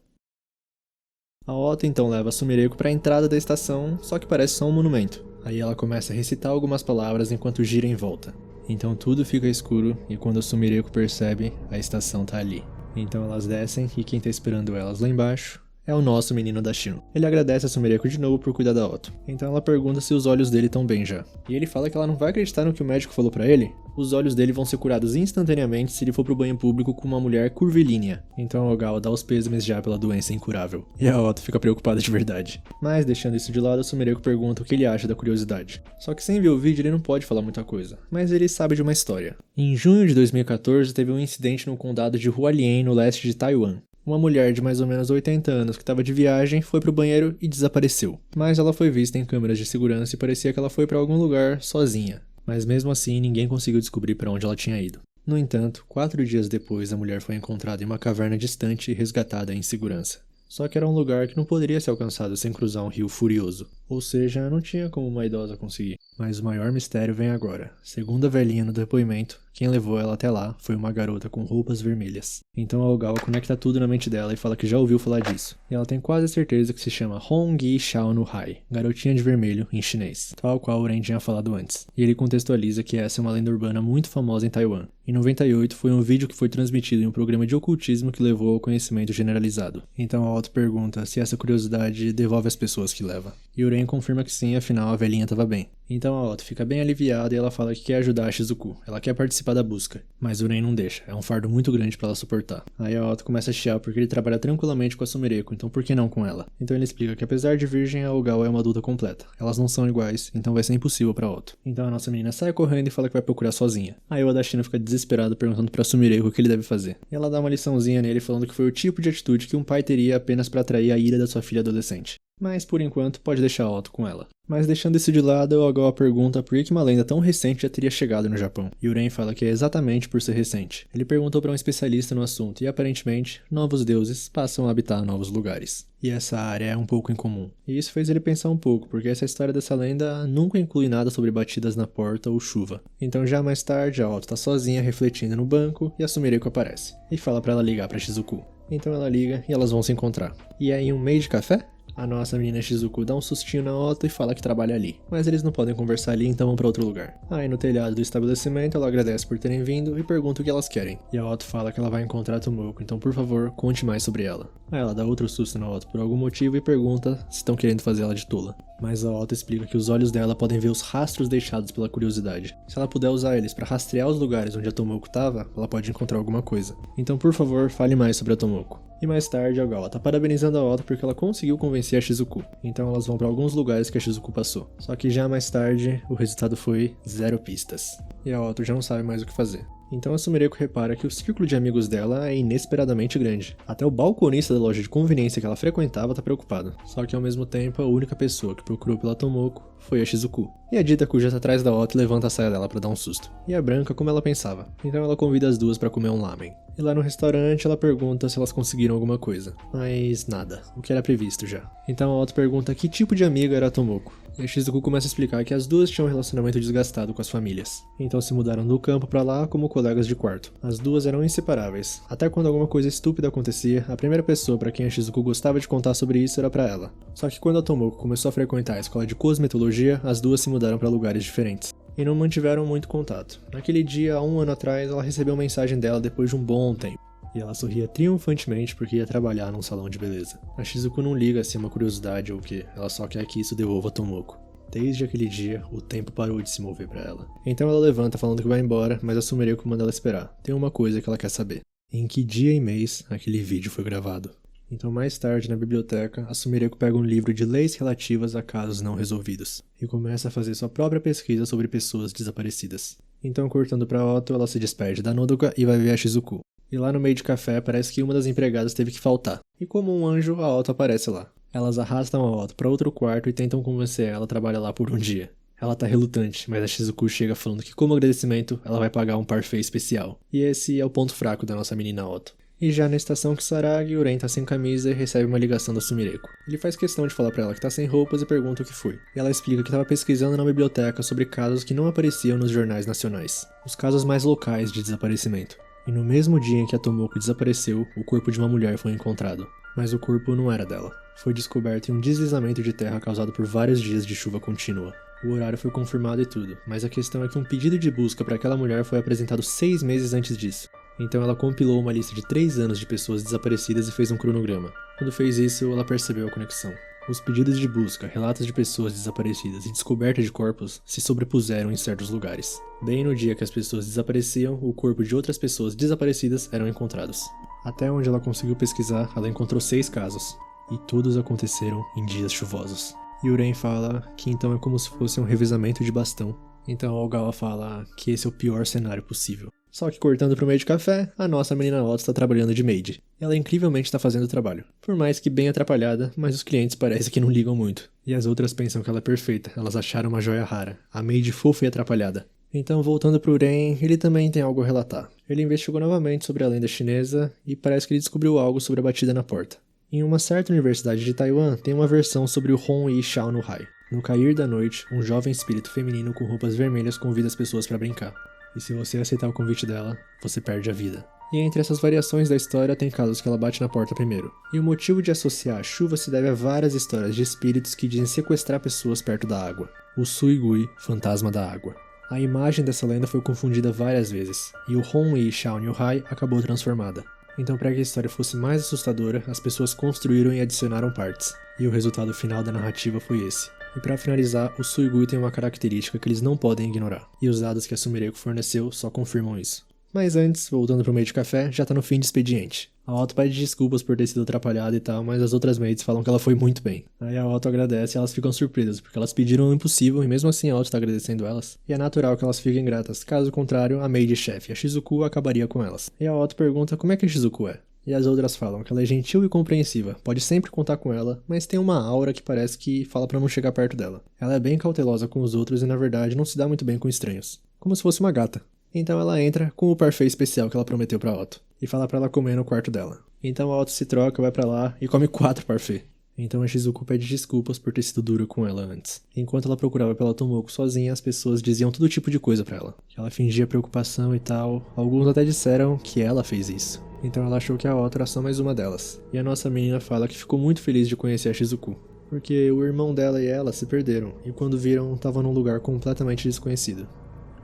A Otto então leva a Sumireko para a entrada da estação, só que parece só um monumento. Aí ela começa a recitar algumas palavras enquanto gira em volta. Então tudo fica escuro e quando a Sumireko percebe, a estação tá ali. Então elas descem e quem tá esperando elas lá embaixo é o nosso menino da Shino. Ele agradece a Sumireko de novo por cuidar da Otto. Então ela pergunta se os olhos dele estão bem já. E ele fala que ela não vai acreditar no que o médico falou pra ele. Os olhos dele vão ser curados instantaneamente se ele for pro banho público com uma mulher curvilínea. Então Algal dá os pêsames já pela doença incurável. E a Otto fica preocupada de verdade. Mas deixando isso de lado, a Sumireko pergunta o que ele acha da curiosidade. Só que sem ver o vídeo ele não pode falar muita coisa. Mas ele sabe de uma história. Em junho de 2014 teve um incidente no condado de Hualien, no leste de Taiwan. Uma mulher de mais ou menos 80 anos que estava de viagem foi pro banheiro e desapareceu. Mas ela foi vista em câmeras de segurança e parecia que ela foi para algum lugar sozinha. Mas mesmo assim ninguém conseguiu descobrir para onde ela tinha ido. No entanto, 4 dias depois a mulher foi encontrada em uma caverna distante e resgatada em segurança. Só que era um lugar que não poderia ser alcançado sem cruzar um rio furioso. Ou seja, não tinha como uma idosa conseguir. Mas o maior mistério vem agora. Segundo a velhinha no depoimento, quem levou ela até lá foi uma garota com roupas vermelhas. Então a Algal conecta tudo na mente dela e fala que já ouviu falar disso. E ela tem quase certeza que se chama Hongyi Xiao no Hai, garotinha de vermelho em chinês, tal qual o Ren tinha falado antes. E ele contextualiza que essa é uma lenda urbana muito famosa em Taiwan. Em 98 foi um vídeo que foi transmitido em um programa de ocultismo que levou ao conhecimento generalizado. Então a Otto pergunta se essa curiosidade devolve as pessoas que leva. E o Ren confirma que sim, afinal a velhinha estava bem. Então a Otto fica bem aliviada e ela fala que quer ajudar a Shizuku. Ela quer participar da busca. Mas o Ren não deixa, é um fardo muito grande pra ela suportar. Aí a Otto começa a chiar porque ele trabalha tranquilamente com a Sumireko, então por que não com ela? Então ele explica que apesar de virgem, a Algal é uma adulta completa. Elas não são iguais, então vai ser impossível pra Otto. Então a nossa menina sai correndo e fala que vai procurar sozinha. Aí o Adashino fica desesperado perguntando pra Sumireko o que ele deve fazer. E ela dá uma liçãozinha nele falando que foi o tipo de atitude que um pai teria apenas pra atrair a ira da sua filha adolescente. Mas por enquanto pode deixar a Otto com ela. Mas deixando isso de lado, o Algal pergunta por que uma lenda tão recente já teria chegado no Japão. E o Ren fala que é exatamente por ser recente. Ele perguntou para um especialista no assunto e aparentemente, novos deuses passam a habitar novos lugares. E essa área é um pouco incomum. E isso fez ele pensar um pouco, porque essa história dessa lenda nunca inclui nada sobre batidas na porta ou chuva. Então já mais tarde, a Otto tá sozinha refletindo no banco e a Sumireko aparece. E fala para ela ligar para Shizuku. Então ela liga e elas vão se encontrar. E aí um meio de café? A nossa menina Shizuku dá um sustinho na Otto e fala que trabalha ali. Mas eles não podem conversar ali, então vão pra outro lugar. Aí no telhado do estabelecimento ela agradece por terem vindo e pergunta o que elas querem. E a Otto fala que ela vai encontrar a Tomoko, então por favor, conte mais sobre ela. Aí ela dá outro susto na Otto por algum motivo e pergunta se estão querendo fazer ela de tola. Mas a Otto explica que os olhos dela podem ver os rastros deixados pela curiosidade. Se ela puder usar eles para rastrear os lugares onde a Tomoko estava, ela pode encontrar alguma coisa. Então, por favor, fale mais sobre a Tomoko. E mais tarde, a Ogawa tá parabenizando a Otto porque ela conseguiu convencer a Shizuku. Então elas vão para alguns lugares que a Shizuku passou. Só que já mais tarde, o resultado foi 0 pistas. E a Otto já não sabe mais o que fazer. Então a Sumireko repara que o círculo de amigos dela é inesperadamente grande. Até o balconista da loja de conveniência que ela frequentava tá preocupado. Só que ao mesmo tempo, a única pessoa que procurou pela Tomoko foi a Shizuku. E a Ditaku já tá atrás da Otto e levanta a saia dela pra dar um susto. E a Branca como ela pensava. Então ela convida as duas pra comer um lamen. E lá no restaurante ela pergunta se elas conseguiram alguma coisa. Mas nada, o que era previsto já. Então a Otto pergunta que tipo de amiga era a Tomoko. E a Shizuku começa a explicar que as duas tinham um relacionamento desgastado com as famílias. Então se mudaram do campo pra lá como colegas de quarto. As duas eram inseparáveis. Até quando alguma coisa estúpida acontecia, a primeira pessoa pra quem a Shizuku gostava de contar sobre isso era pra ela. Só que quando a Tomoko começou a frequentar a escola de cosmetologia, as duas se mudaram pra lugares diferentes. E não mantiveram muito contato. Naquele dia, há 1 ano atrás, ela recebeu uma mensagem dela depois de um bom tempo. E ela sorria triunfantemente porque ia trabalhar num salão de beleza. A Shizuku não liga se é uma curiosidade ou o que, ela só quer que isso devolva a Tomoko. Desde aquele dia, o tempo parou de se mover pra ela. Então ela levanta falando que vai embora, mas a Sumireko manda ela esperar. Tem uma coisa que ela quer saber. Em que dia e mês aquele vídeo foi gravado? Então mais tarde, na biblioteca, a Sumireko pega um livro de leis relativas a casos não resolvidos. E começa a fazer sua própria pesquisa sobre pessoas desaparecidas. Então, cortando pra Otto, ela se despede da Nodoka e vai ver a Shizuku. E lá no meio de café, parece que uma das empregadas teve que faltar. E como um anjo, a Otto aparece lá. Elas arrastam a Otto para outro quarto e tentam convencer ela a trabalhar lá por um dia. Ela tá relutante, mas a Shizuku chega falando que como agradecimento, ela vai pagar um parfait especial. E esse é o ponto fraco da nossa menina Otto. E já na estação Kisaragi, o Ren tá sem camisa e recebe uma ligação da Sumireko. Ele faz questão de falar pra ela que tá sem roupas e pergunta o que foi. E ela explica que tava pesquisando na biblioteca sobre casos que não apareciam nos jornais nacionais. Os casos mais locais de desaparecimento. E no mesmo dia em que a Tomoko desapareceu, o corpo de uma mulher foi encontrado. Mas o corpo não era dela. Foi descoberto em um deslizamento de terra causado por vários dias de chuva contínua. O horário foi confirmado e tudo, mas a questão é que um pedido de busca para aquela mulher foi apresentado 6 meses antes disso. Então ela compilou uma lista de 3 anos de pessoas desaparecidas e fez um cronograma. Quando fez isso, ela percebeu a conexão. Os pedidos de busca, relatos de pessoas desaparecidas e descoberta de corpos se sobrepuseram em certos lugares. Bem no dia que as pessoas desapareciam, o corpo de outras pessoas desaparecidas eram encontrados. Até onde ela conseguiu pesquisar, ela encontrou 6 casos. E todos aconteceram em dias chuvosos. E o Ren fala que então é como se fosse um revezamento de bastão. Então a Ogawa fala que esse é o pior cenário possível. Só que cortando pro meio de café, a nossa menina Otto está trabalhando de maid. Ela incrivelmente está fazendo o trabalho. Por mais que bem atrapalhada, mas os clientes parecem que não ligam muito. E as outras pensam que ela é perfeita, elas acharam uma joia rara. A maid fofa e atrapalhada. Então, voltando pro Ren, ele também tem algo a relatar. Ele investigou novamente sobre a lenda chinesa e parece que ele descobriu algo sobre a batida na porta. Em uma certa universidade de Taiwan, tem uma versão sobre o Hon Yi Shao no Hai. No cair da noite, um jovem espírito feminino com roupas vermelhas convida as pessoas para brincar. E se você aceitar o convite dela, você perde a vida. E entre essas variações da história, tem casos que ela bate na porta primeiro. E o motivo de associar a chuva se deve a várias histórias de espíritos que dizem sequestrar pessoas perto da água. O Suigui, fantasma da água. A imagem dessa lenda foi confundida várias vezes, e o Hon Yi Shao no Hai acabou transformada. Então, para que a história fosse mais assustadora, as pessoas construíram e adicionaram partes. E o resultado final da narrativa foi esse. E para finalizar, o Suigui tem uma característica que eles não podem ignorar. E os dados que a Sumireko forneceu só confirmam isso. Mas antes, voltando pro meio de café, já tá no fim de expediente. A Otto pede desculpas por ter sido atrapalhada e tal, mas as outras maids falam que ela foi muito bem. Aí a Otto agradece e elas ficam surpresas, porque elas pediram o impossível e mesmo assim a Otto tá agradecendo elas. E é natural que elas fiquem gratas, caso contrário, a maid-chefe, a Shizuku, acabaria com elas. E a Otto pergunta como é que a Shizuku é. E as outras falam que ela é gentil e compreensiva, pode sempre contar com ela, mas tem uma aura que parece que fala pra não chegar perto dela. Ela é bem cautelosa com os outros e na verdade não se dá muito bem com estranhos. Como se fosse uma gata. Então ela entra com o parfait especial que ela prometeu pra Otto. E fala pra ela comer no quarto dela. Então a Otto se troca, vai pra lá e come 4 parfaits. Então a Shizuku pede desculpas por ter sido dura com ela antes. Enquanto ela procurava pela Tomoko sozinha, as pessoas diziam todo tipo de coisa pra ela. Que ela fingia preocupação e tal. Alguns até disseram que ela fez isso. Então ela achou que a Otto era só mais uma delas. E a nossa menina fala que ficou muito feliz de conhecer a Shizuku. Porque o irmão dela e ela se perderam. E quando viram, estavam num lugar completamente desconhecido.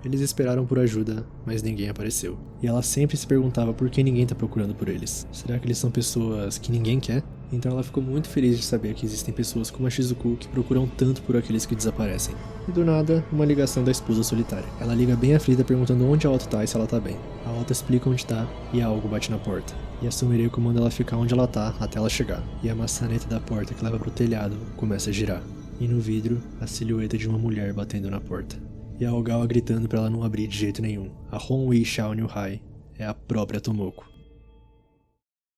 Eles esperaram por ajuda, mas ninguém apareceu. E ela sempre se perguntava por que ninguém tá procurando por eles. Será que eles são pessoas que ninguém quer? Então ela ficou muito feliz de saber que existem pessoas como a Shizuku que procuram tanto por aqueles que desaparecem. E do nada, uma ligação da esposa solitária. Ela liga bem aflita perguntando onde a Otto tá e se ela tá bem. A Otto explica onde tá e algo bate na porta. E a Sumireko manda ela ficar onde ela tá até ela chegar. E a maçaneta da porta que leva pro telhado começa a girar. E no vidro, a silhueta de uma mulher batendo na porta. E a Ogawa gritando pra ela não abrir de jeito nenhum. A Honwei Shaonyu-hai é a própria Tomoko.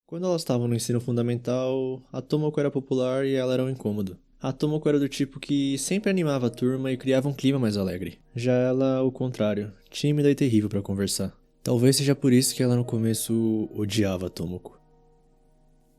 Quando elas estavam no ensino fundamental, a Tomoko era popular e ela era um incômodo. A Tomoko era do tipo que sempre animava a turma e criava um clima mais alegre. Já ela, o contrário, tímida e terrível pra conversar. Talvez seja por isso que ela no começo odiava a Tomoko.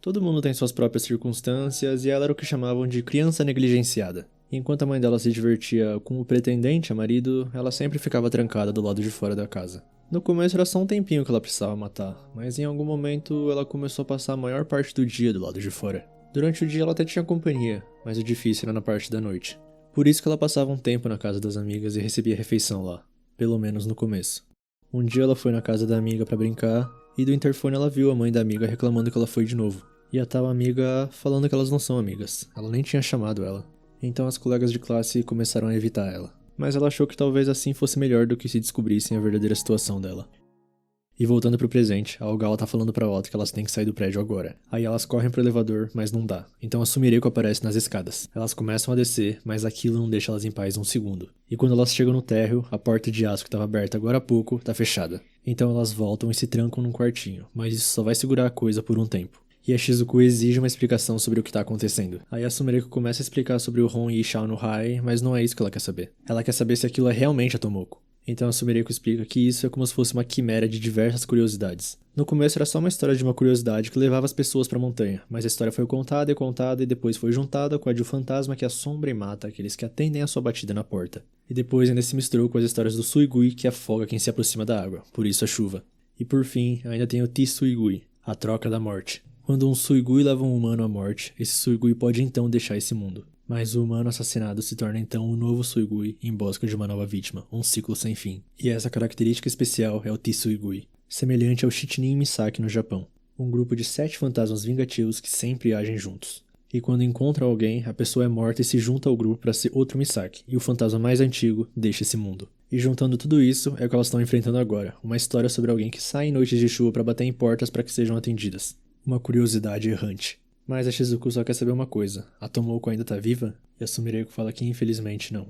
Todo mundo tem suas próprias circunstâncias e ela era o que chamavam de criança negligenciada. Enquanto a mãe dela se divertia com o pretendente a marido, ela sempre ficava trancada do lado de fora da casa. No começo era só um tempinho que ela precisava matar, mas em algum momento ela começou a passar a maior parte do dia do lado de fora. Durante o dia ela até tinha companhia, mas o difícil era na parte da noite. Por isso que ela passava um tempo na casa das amigas e recebia refeição lá, pelo menos no começo. Um dia ela foi na casa da amiga pra brincar, e do interfone ela viu a mãe da amiga reclamando que ela foi de novo. E a tal amiga falando que elas não são amigas, ela nem tinha chamado ela. Então as colegas de classe começaram a evitar ela. Mas ela achou que talvez assim fosse melhor do que se descobrissem a verdadeira situação dela. E voltando pro presente, a Ogawa tá falando pra Otto que elas têm que sair do prédio agora. Aí elas correm pro elevador, mas não dá. Então a Sumireko aparece nas escadas. Elas começam a descer, mas aquilo não deixa elas em paz um segundo. E quando elas chegam no térreo, a porta de aço que estava aberta agora há pouco tá fechada. Então elas voltam e se trancam num quartinho, mas isso só vai segurar a coisa por um tempo. E a Shizuku exige uma explicação sobre o que tá acontecendo. Aí a Sumireko começa a explicar sobre o Honwei Shaonyu-hai, mas não é isso que ela quer saber. Ela quer saber se aquilo é realmente a Tomoko. Então a Sumireko explica que isso é como se fosse uma quimera de diversas curiosidades. No começo era só uma história de uma curiosidade que levava as pessoas pra montanha, mas a história foi contada e depois foi juntada com a de um fantasma que assombra e mata aqueles que atendem a sua batida na porta. E depois ainda se misturou com as histórias do Suigui que afoga quem se aproxima da água, por isso a chuva. E por fim, ainda tem o Tsuigui, a troca da morte. Quando um Suigui leva um humano à morte, esse Suigui pode então deixar esse mundo. Mas o humano assassinado se torna então um novo Suigui em busca de uma nova vítima, um ciclo sem fim. E essa característica especial é o Tsuigui, semelhante ao Shichinin Misaki no Japão, um grupo de 7 fantasmas vingativos que sempre agem juntos. E quando encontram alguém, a pessoa é morta e se junta ao grupo para ser outro Misaki, e o fantasma mais antigo deixa esse mundo. E juntando tudo isso, é o que elas estão enfrentando agora, uma história sobre alguém que sai em noites de chuva para bater em portas para que sejam atendidas. Uma curiosidade errante. Mas a Shizuku só quer saber uma coisa. A Tomoko ainda tá viva? E a Sumireko fala que infelizmente não.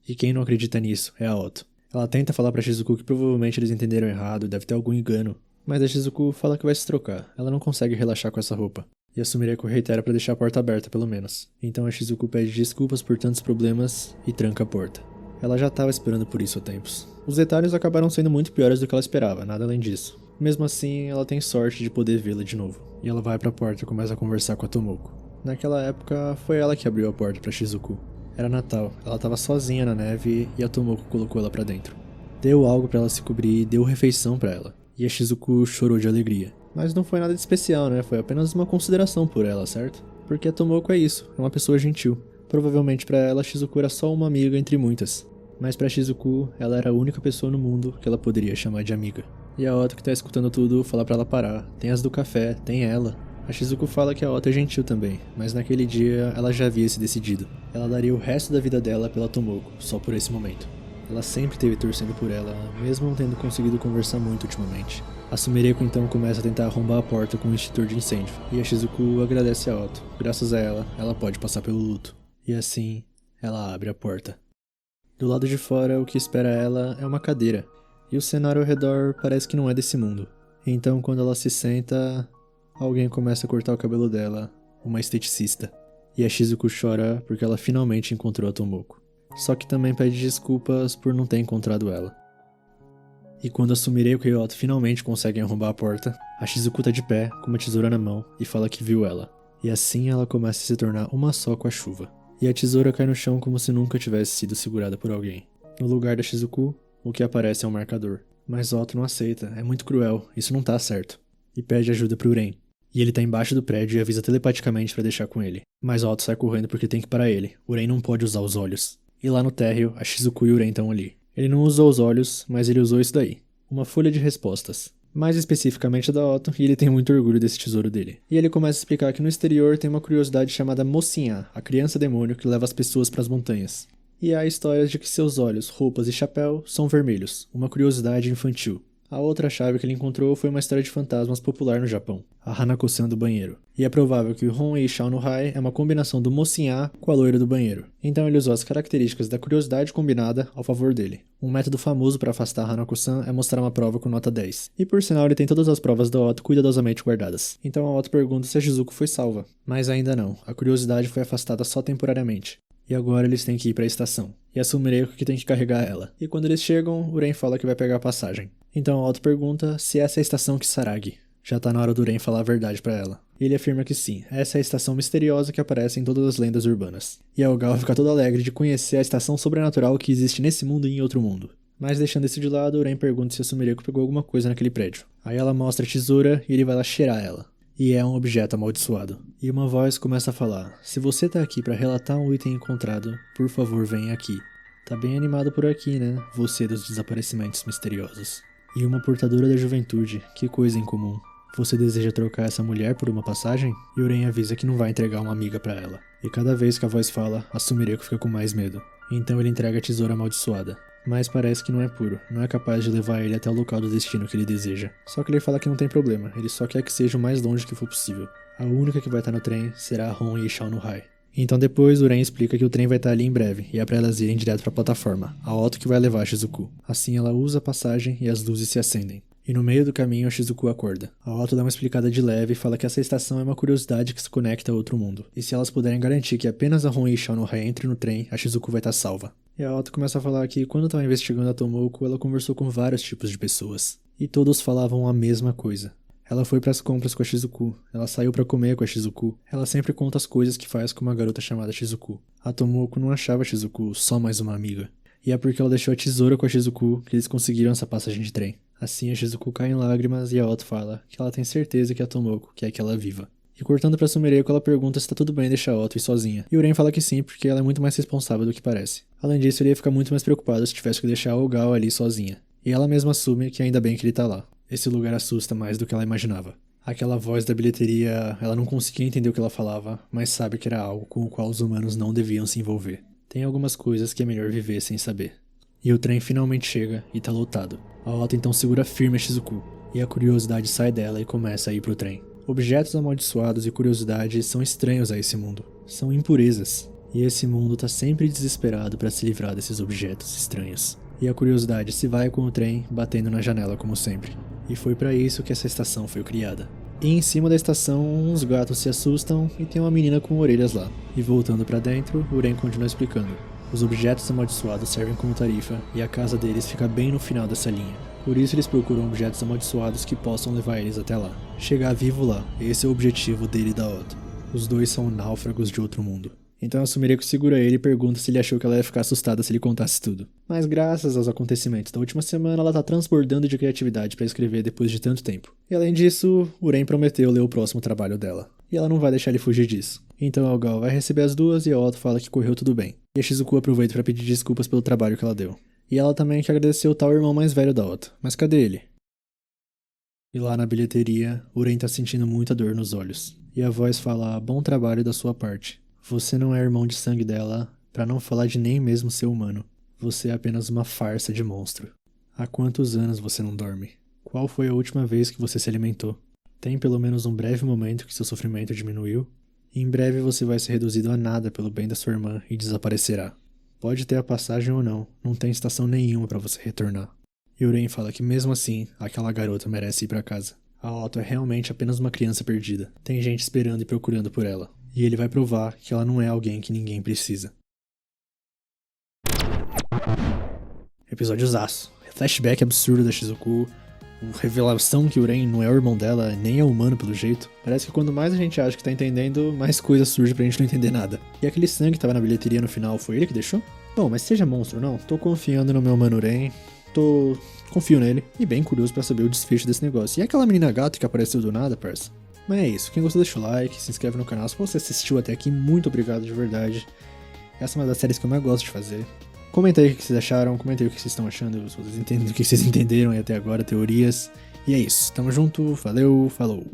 E quem não acredita nisso é a Otto. Ela tenta falar pra Shizuku que provavelmente eles entenderam errado, deve ter algum engano. Mas a Shizuku fala que vai se trocar. Ela não consegue relaxar com essa roupa. E a Sumireko reitera pra deixar a porta aberta pelo menos. Então a Shizuku pede desculpas por tantos problemas e tranca a porta. Ela já estava esperando por isso há tempos. Os detalhes acabaram sendo muito piores do que ela esperava, nada além disso. Mesmo assim, ela tem sorte de poder vê-la de novo. E ela vai pra porta e começa a conversar com a Tomoko. Naquela época, foi ela que abriu a porta pra Shizuku. Era Natal, ela tava sozinha na neve e a Tomoko colocou ela pra dentro. Deu algo pra ela se cobrir e deu refeição pra ela. E a Shizuku chorou de alegria. Mas não foi nada de especial, né? Foi apenas uma consideração por ela, certo? Porque a Tomoko é isso, é uma pessoa gentil. Provavelmente pra ela, a Shizuku era só uma amiga entre muitas. Mas pra Shizuku, ela era a única pessoa no mundo que ela poderia chamar de amiga. E a Otto que tá escutando tudo fala pra ela parar. Tem as do café, tem ela. A Shizuku fala que a Otto é gentil também, mas naquele dia ela já havia se decidido. Ela daria o resto da vida dela pela Tomoko, só por esse momento. Ela sempre esteve torcendo por ela, mesmo não tendo conseguido conversar muito ultimamente. A Sumireko então começa a tentar arrombar a porta com um extintor de incêndio, e a Shizuku agradece a Otto. Graças a ela, ela pode passar pelo luto. E assim, ela abre a porta. Do lado de fora, o que espera ela é uma cadeira, e o cenário ao redor parece que não é desse mundo. Então, quando ela se senta, alguém começa a cortar o cabelo dela, uma esteticista. E a Shizuku chora porque ela finalmente encontrou a Tomoko. Só que também pede desculpas por não ter encontrado ela. E quando a Sumireko e a Otto finalmente conseguem arrombar a porta, a Shizuku tá de pé, com uma tesoura na mão, e fala que viu ela. E assim ela começa a se tornar uma só com a chuva. E a tesoura cai no chão como se nunca tivesse sido segurada por alguém. No lugar da Shizuku, o que aparece é um marcador. Mas Otto não aceita, é muito cruel, isso não tá certo. E pede ajuda pro Uren. E ele tá embaixo do prédio e avisa telepaticamente pra deixar com ele. Mas Otto sai correndo porque tem que parar ele. Uren não pode usar os olhos. E lá no térreo, a Shizuku e o Uren estão ali. Ele não usou os olhos, mas ele usou isso daí. Uma folha de respostas. Mais especificamente da Otto, e ele tem muito orgulho desse tesouro dele. E ele começa a explicar que no exterior tem uma curiosidade chamada Mocinha, a criança demônio que leva as pessoas para as montanhas. E há histórias de que seus olhos, roupas e chapéu são vermelhos, uma curiosidade infantil. A outra chave que ele encontrou foi uma história de fantasmas popular no Japão, a Hanako-san do banheiro. E é provável que o Hon Shao no Hai é uma combinação do Mocinha com a loira do banheiro. Então ele usou as características da curiosidade combinada ao favor dele. Um método famoso para afastar a Hanako-san é mostrar uma prova com nota 10. E por sinal ele tem todas as provas da Otto cuidadosamente guardadas. Então a Otto pergunta se a Shizuko foi salva. Mas ainda não, a curiosidade foi afastada só temporariamente. E agora eles têm que ir para a estação. E é Sumireko que tem que carregar ela. E quando eles chegam, Uren fala que vai pegar a passagem. Então a Otto pergunta se essa é a estação Kisaragi. Já tá na hora do Uren falar a verdade pra ela. E ele afirma que sim, essa é a estação misteriosa que aparece em todas as lendas urbanas. E a Ogawa fica toda alegre de conhecer a estação sobrenatural que existe nesse mundo e em outro mundo. Mas deixando isso de lado, Uren pergunta se a Sumireko pegou alguma coisa naquele prédio. Aí ela mostra a tesoura e ele vai lá cheirar ela. E é um objeto amaldiçoado. E uma voz começa a falar: se você tá aqui pra relatar um item encontrado, por favor venha aqui. Tá bem animado por aqui, né? Você dos desaparecimentos misteriosos. E uma portadora da juventude, que coisa em comum. Você deseja trocar essa mulher por uma passagem? E Uren avisa que não vai entregar uma amiga pra ela. E cada vez que a voz fala, a Sumireko fica com mais medo. Então ele entrega a tesoura amaldiçoada. Mas parece que não é puro, não é capaz de levar ele até o local do destino que ele deseja. Só que ele fala que não tem problema, ele só quer que seja o mais longe que for possível. A única que vai estar no trem será a Hon Shao no Hai. Então depois Uren explica que o trem vai estar ali em breve, e é pra elas irem direto pra plataforma, a Otto que vai levar a Shizuku. Assim ela usa a passagem e as luzes se acendem. E no meio do caminho a Shizuku acorda. A Otto dá uma explicada de leve e fala que essa estação é uma curiosidade que se conecta a outro mundo. E se elas puderem garantir que apenas a Hon Shao no Hai entre no trem, a Shizuku vai estar salva. E a Otto começa a falar que quando estava investigando a Tomoko, ela conversou com vários tipos de pessoas. E todos falavam a mesma coisa. Ela foi pras compras com a Shizuku, ela saiu pra comer com a Shizuku, ela sempre conta as coisas que faz com uma garota chamada Shizuku. A Tomoko não achava a Shizuku só mais uma amiga. E é porque ela deixou a tesoura com a Shizuku que eles conseguiram essa passagem de trem. Assim a Shizuku cai em lágrimas e a Otto fala que ela tem certeza que a Tomoko quer que ela viva. E cortando pra Sumireko, ela pergunta se tá tudo bem deixar a Otto ir sozinha. E Uren fala que sim, porque ela é muito mais responsável do que parece. Além disso, ele ia ficar muito mais preocupado se tivesse que deixar a Ogawa ali sozinha. E ela mesma assume que ainda bem que ele tá lá. Esse lugar assusta mais do que ela imaginava. Aquela voz da bilheteria, ela não conseguia entender o que ela falava, mas sabe que era algo com o qual os humanos não deviam se envolver. Tem algumas coisas que é melhor viver sem saber. E o trem finalmente chega e tá lotado. A Otto então segura firme a Shizuku, e a curiosidade sai dela e começa a ir pro trem. Objetos amaldiçoados e curiosidades são estranhos a esse mundo. São impurezas. E esse mundo tá sempre desesperado para se livrar desses objetos estranhos. E a curiosidade se vai com o trem, batendo na janela como sempre. E foi para isso que essa estação foi criada. E em cima da estação, uns gatos se assustam e tem uma menina com orelhas lá. E voltando para dentro, Uren continua explicando. Os objetos amaldiçoados servem como tarifa e a casa deles fica bem no final dessa linha. Por isso eles procuram objetos amaldiçoados que possam levar eles até lá. Chegar vivo lá, esse é o objetivo dele e da Otto. Os dois são náufragos de outro mundo. Então a Sumireko segura ele e pergunta se ele achou que ela ia ficar assustada se ele contasse tudo. Mas graças aos acontecimentos da última semana, ela tá transbordando de criatividade pra escrever depois de tanto tempo. E além disso, Uren prometeu ler o próximo trabalho dela. E ela não vai deixar ele fugir disso. Então a Ogawa vai receber as duas e a Otto fala que correu tudo bem. E a Shizuku aproveita pra pedir desculpas pelo trabalho que ela deu. E ela também quer agradecer o tal irmão mais velho da Otto. Mas cadê ele? E lá na bilheteria, Uren tá sentindo muita dor nos olhos. E a voz fala: bom trabalho da sua parte. Você não é irmão de sangue dela, pra não falar de nem mesmo ser humano. Você é apenas uma farsa de monstro. Há quantos anos você não dorme? Qual foi a última vez que você se alimentou? Tem pelo menos um breve momento que seu sofrimento diminuiu? E em breve você vai ser reduzido a nada pelo bem da sua irmã e desaparecerá. Pode ter a passagem ou não tem estação nenhuma pra você retornar. E Uren fala que mesmo assim, aquela garota merece ir pra casa. A Otto é realmente apenas uma criança perdida. Tem gente esperando e procurando por ela. E ele vai provar que ela não é alguém que ninguém precisa. Episódiozaço. Flashback absurdo da Shizuku. Revelação que o Uren não é o irmão dela, nem é humano pelo jeito. Parece que quanto mais a gente acha que tá entendendo, mais coisa surge pra gente não entender nada. E aquele sangue que tava na bilheteria no final, foi ele que deixou? Bom, mas seja monstro ou não, tô confiando no meu mano Uren. Confio nele. E bem curioso pra saber o desfecho desse negócio. E aquela menina gato que apareceu do nada, parça? Mas é isso, quem gostou deixa o like, se inscreve no canal. Se você assistiu até aqui, muito obrigado de verdade. Essa é uma das séries que eu mais gosto de fazer. Comenta aí o que vocês acharam, comenta aí o que vocês estão achando, se vocês entendem, o que vocês entenderam aí até agora, teorias. E é isso, tamo junto, valeu, falou!